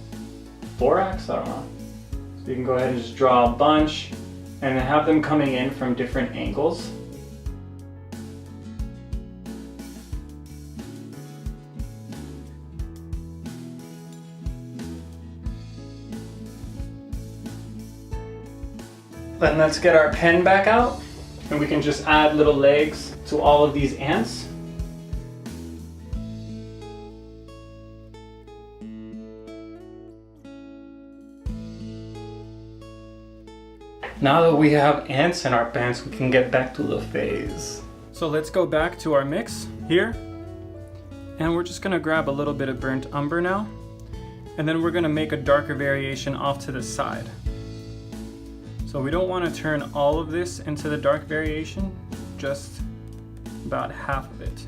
Thorax? I don't know. So you can go ahead and just draw a bunch and have them coming in from different angles. Then let's get our pen back out and we can just add little legs to all of these ants. Now that we have ants in our pants, we can get back to the face. So let's go back to our mix here. And we're just gonna grab a little bit of burnt umber now. And then we're gonna make a darker variation off to the side. So So we don't want to turn all of this into the dark variation, just about half of it.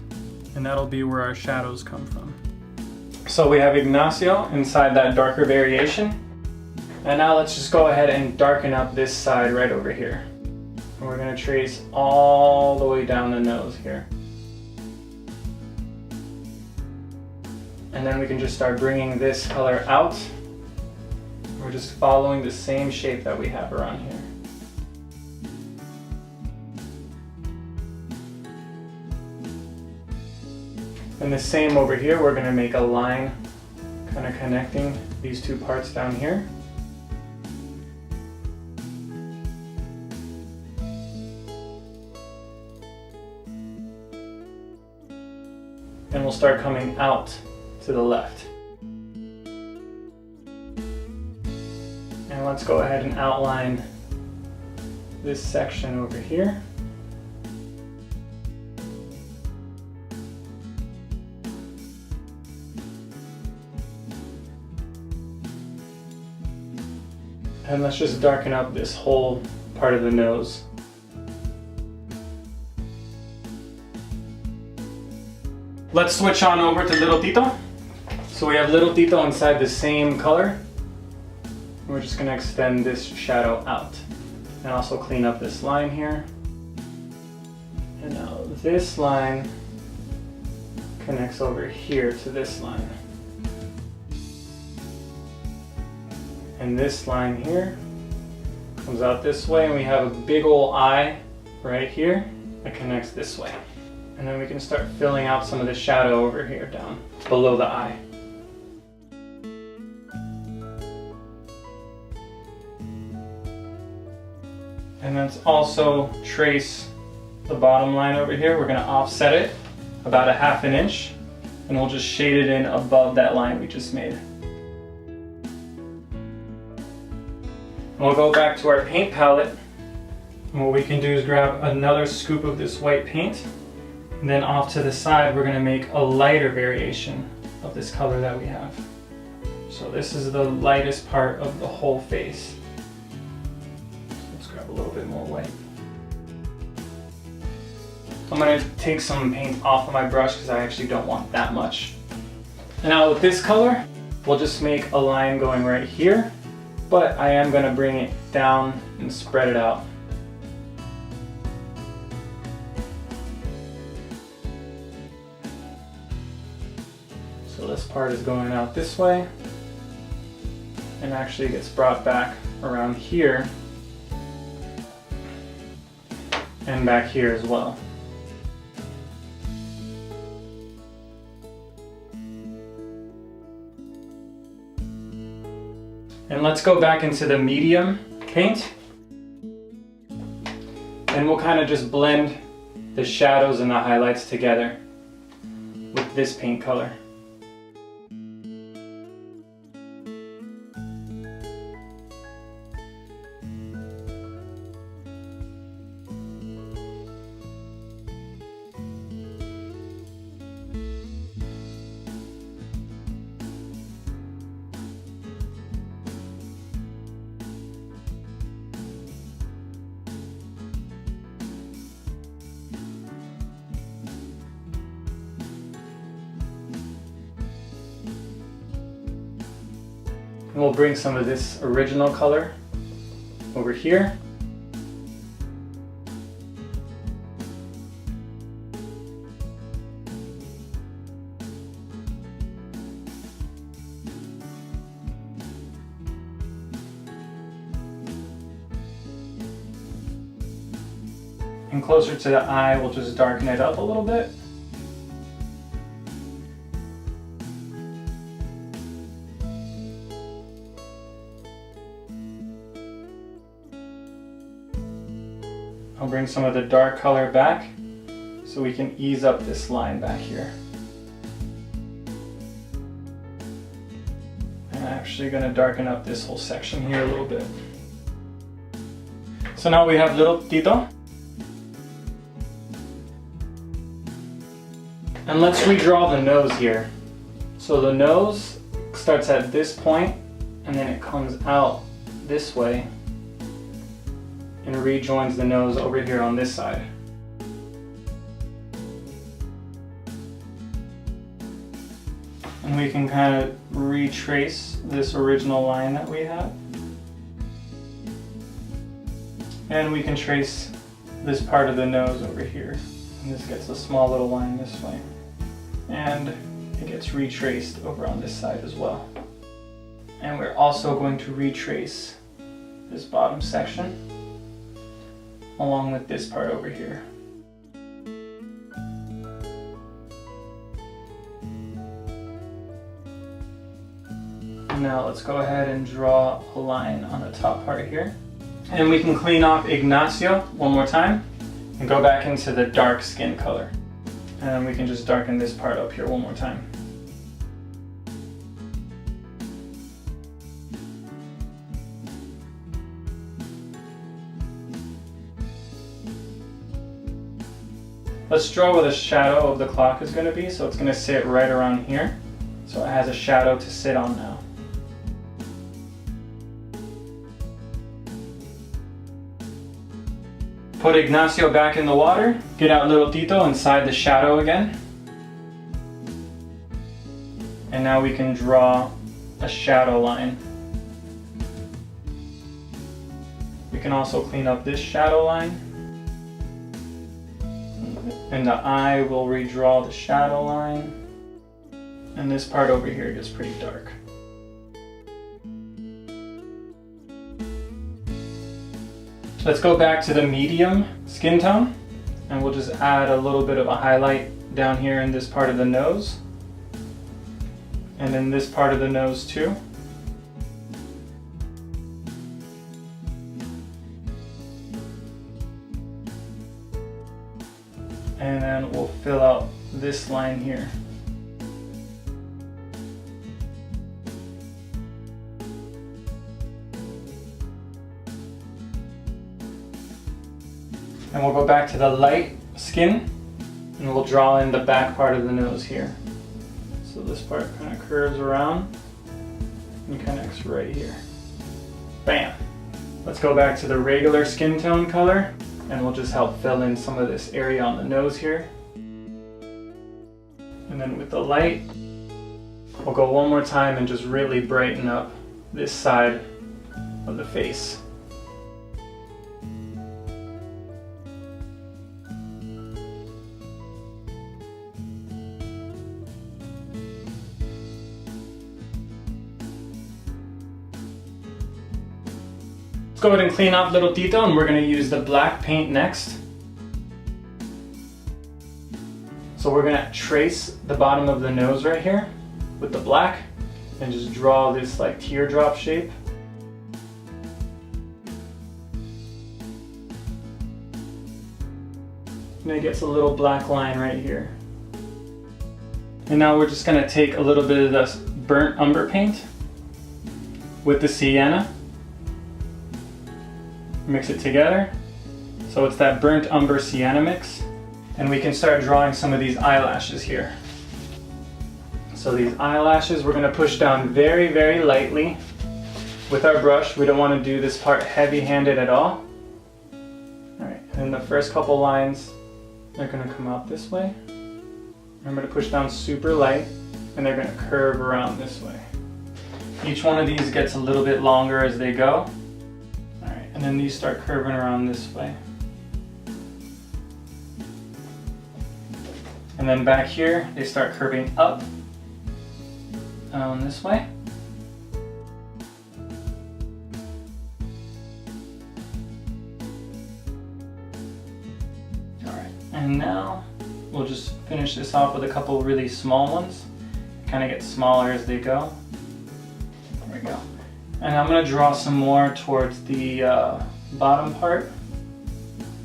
And that'll be where our shadows come from. So we have Ignacio inside that darker variation. And now let's just go ahead and darken up this side right over here. And we're going to trace all the way down the nose here. And then we can just start bringing this color out. We're just following the same shape that we have around here. And the same over here, we're going to make a line kind of connecting these two parts down here. And we'll start coming out to the left. And let's go ahead and outline this section over here. And let's just darken up this whole part of the nose. Let's switch on over to little Tito. So we have little Tito inside the same color. We're just going to extend this shadow out and also clean up this line here. And now this line connects over here to this line. And this line here comes out this way, and we have a big ol' eye right here that connects this way. And then we can start filling out some of the shadow over here down below the eye. And let's also trace the bottom line over here. We're going to offset it about a ½ inch, and we'll just shade it in above that line we just made. And we'll go back to our paint palette, and what we can do is grab another scoop of this white paint, and then off to the side we're going to make a lighter variation of this color that we have. So this is the lightest part of the whole face. Let's grab a little bit more white. I'm going to take some paint off of my brush because I actually don't want that much. And now with this color, we'll just make a line going right here, but I am going to bring it down and spread it out. So this part is going out this way and actually gets brought back around here and back here as well. And let's go back into the medium paint, and we'll kind of just blend the shadows and the highlights together with this paint color. And we'll bring some of this original color over here. And closer to the eye, we'll just darken it up a little bit. I'll bring some of the dark color back so we can ease up this line back here. And I'm actually going to darken up this whole section here a little bit. So now we have little Tito. And let's redraw the nose here. So the nose starts at this point and then it comes out this way. and rejoins the nose over here on this side. And we can kind of retrace this original line that we had. And we can trace this part of the nose over here. And this gets a small little line this way. And it gets retraced over on this side as well. And we're also going to retrace this bottom section along with this part over here. Now let's go ahead and draw a line on the top part here. And we can clean off Ignacio one more time and go back into the dark skin color. And then we can just darken this part up here one more time. Let's draw where the shadow of the clock is going to be. So it's going to sit right around here. So it has a shadow to sit on now. Put Ignacio back in the water, get out little Tito inside the shadow again. And now we can draw a shadow line. We can also clean up this shadow line. And the eye will redraw the shadow line. And this part over here gets pretty dark. Let's go back to the medium skin tone, and we'll just add a little bit of a highlight down here in this part of the nose, and then this part of the nose too. And then we'll fill out this line here. And we'll go back to the light skin and we'll draw in the back part of the nose here. So this part kind of curves around and connects right here. Bam! Let's go back to the regular skin tone color and we'll just help fill in some of this area on the nose here. And then with the light, we'll go one more time and just really brighten up this side of the face. Let's go ahead and clean off little Tito, and we're going to use the black paint next. So we're going to trace the bottom of the nose right here with the black and just draw this like teardrop shape. And it gets a little black line right here. And now we're just going to take a little bit of this burnt umber paint with the Sienna. Mix it together. So it's that burnt umber sienna mix. And we can start drawing some of these eyelashes here. So these eyelashes we're going to push down very, very lightly with our brush. We don't want to do this part heavy-handed at all. Alright, and the first couple lines, they're going to come out this way. Remember to push down super light, and they're going to curve around this way. Each one of these gets a little bit longer as they go. And then these start curving around this way. And then back here, they start curving up this way. Alright, and now we'll just finish this off with a couple really small ones. Kind of get smaller as they go. There we go. And I'm going to draw some more towards the bottom part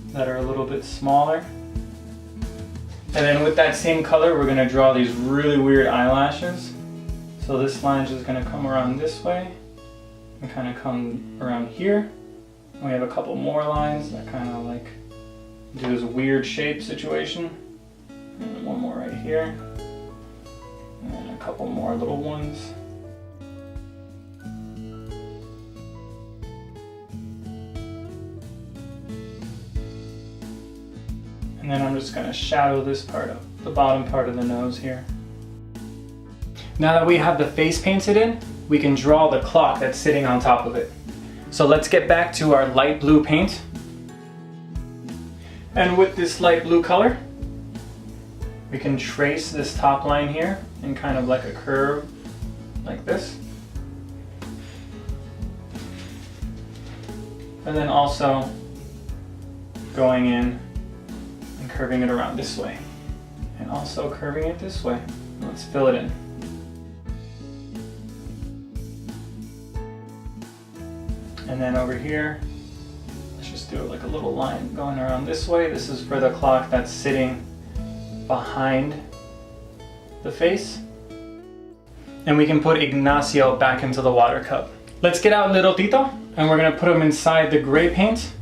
that are a little bit smaller. And then with that same color, we're going to draw these really weird eyelashes. So this line is just going to come around this way and kind of come around here. And we have a couple more lines that kind of like do this weird shape situation. And one more right here. And a couple more little ones. And then I'm just gonna shadow this part up, the bottom part of the nose here. Now that we have the face painted in, we can draw the clock that's sitting on top of it. So let's get back to our light blue paint. And with this light blue color, we can trace this top line here in kind of like a curve like this. And then also going in and curving it around this way. And also curving it this way. Let's fill it in. And then over here, let's just do like a little line going around this way. This is for the clock that's sitting behind the face. And we can put Ignacio back into the water cup. Let's get out little Tito, and we're gonna put him inside the gray paint.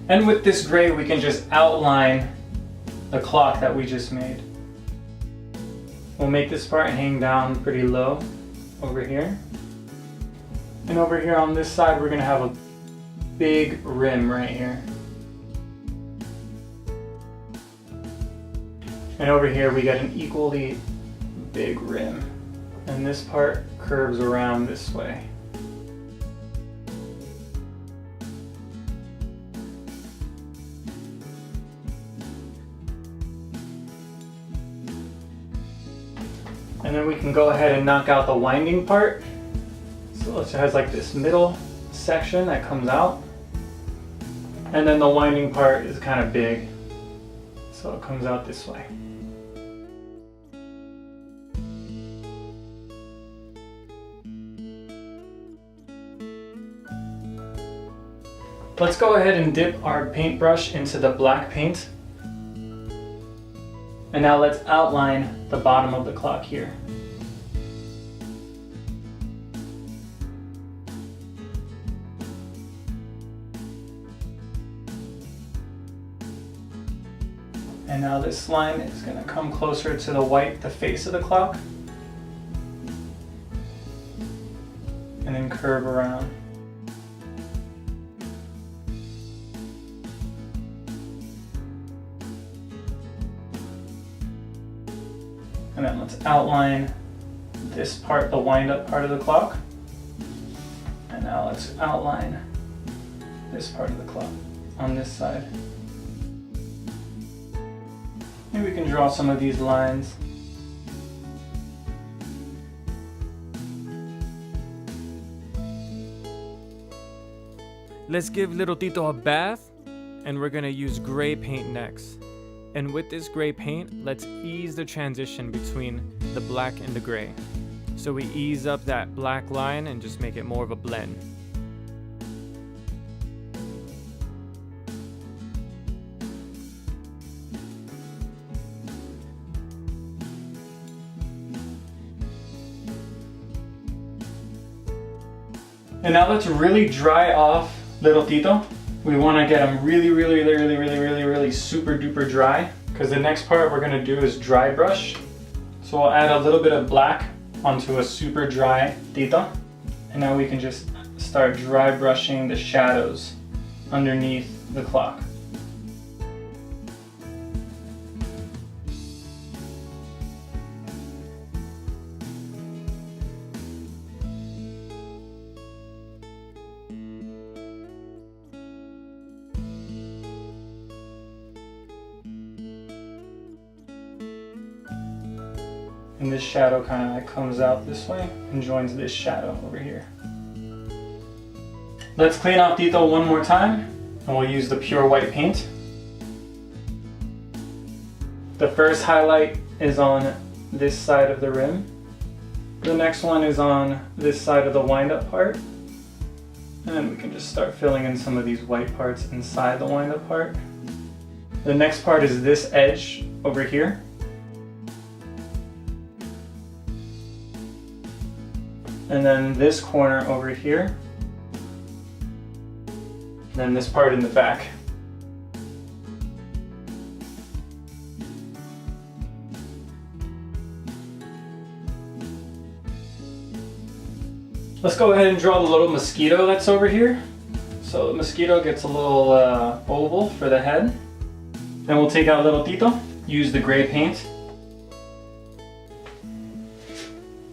And with this gray, we can just outline the clock that we just made. We'll make this part hang down pretty low over here. And over here on this side, we're gonna have a big rim right here. And over here, we got an equally big rim. And this part curves around this way. And then we can go ahead and knock out the winding part. So it has like this middle section that comes out. And then the winding part is kind of big. So it comes out this way. Let's go ahead and dip our paintbrush into the black paint. And now let's outline the bottom of the clock here. And now this line is going to come closer to the face of the clock. And then curve around. And then let's outline this part, the wind-up part of the clock. And now let's outline this part of the clock on this side. Maybe we can draw some of these lines. Let's give little Tito a bath, and we're gonna use gray paint next. And with this gray paint, let's ease the transition between the black and the gray. So we ease up that black line and just make it more of a blend. And now let's really dry off little Tito. We want to get him really super duper dry, because the next part we're going to do is dry brush. So we'll add a little bit of black onto a super dry Tito. And now we can just start dry brushing the shadows underneath the clock. And this shadow kind of like comes out this way and joins this shadow over here. Let's clean out Tito one more time, and we'll use the pure white paint. The first highlight is on this side of the rim. The next one is on this side of the wind-up part. And then we can just start filling in some of these white parts inside the wind-up part. The next part is this edge over here. And then this corner over here. And then this part in the back. Let's go ahead and draw the little mosquito that's over here. So the mosquito gets a little oval for the head. Then we'll take out little Tito, use the gray paint,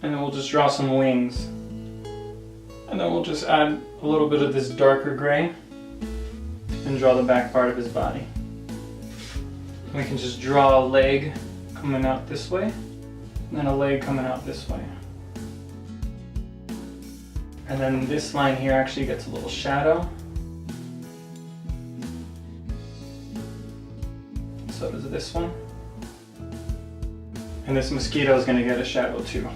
and then we'll just draw some wings. And then we'll just add a little bit of this darker gray and draw the back part of his body. We can just draw a leg coming out this way, and then a leg coming out this way. And then this line here actually gets a little shadow. So does this one. And this mosquito is going to get a shadow too.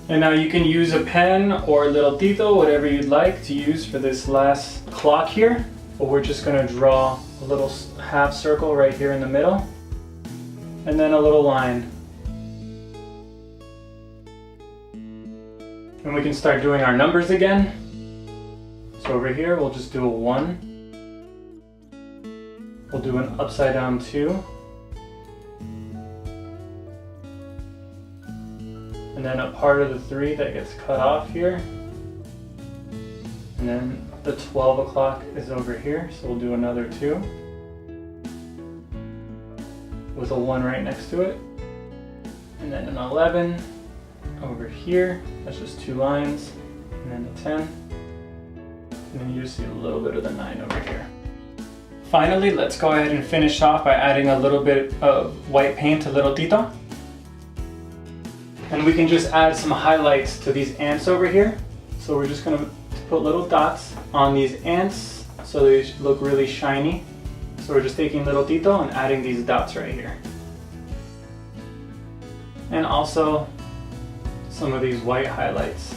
And now you can use a pen or a little Tito, whatever you'd like to use for this last clock here. But we're just going to draw a little half circle right here in the middle. And then a little line. And we can start doing our numbers again. So over here we'll just do a 1. We'll do an upside down 2. And then a part of the 3 that gets cut off here. And then the 12 o'clock is over here, so we'll do another 2. With a 1 right next to it. And then an 11 over here, that's just 2 lines. And then a 10. And then you just see a little bit of the 9 over here. Finally, let's go ahead and finish off by adding a little bit of white paint to little Tito. And we can just add some highlights to these ants over here. So we're just going to put little dots on these ants so they look really shiny. So we're just taking little Tito and adding these dots right here. And also some of these white highlights.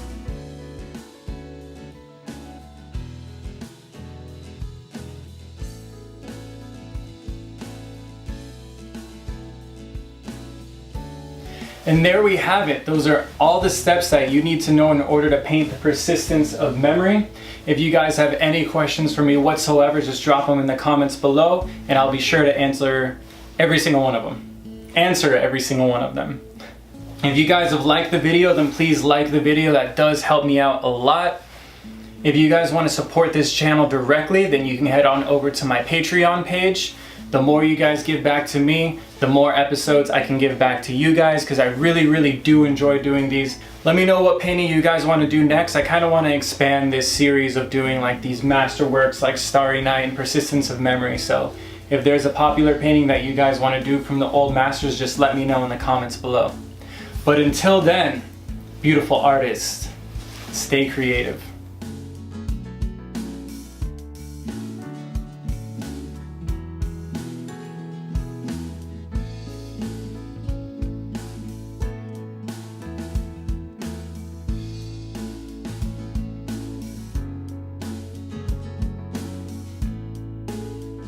And there we have it. Those are all the steps that you need to know in order to paint the persistence of memory. If you guys have any questions for me whatsoever, just drop them in the comments below and I'll be sure to answer every single one of them. If you guys have liked the video, then please like the video. That does help me out a lot. If you guys want to support this channel directly, then you can head on over to my Patreon page. The more you guys give back to me, the more episodes I can give back to you guys, because I really do enjoy doing these. Let me know what painting you guys want to do next. I kind of want to expand this series of doing like these masterworks like Starry Night and Persistence of Memory. So if there's a popular painting that you guys want to do from the old masters, just let me know in the comments below. But until then, beautiful artists, stay creative.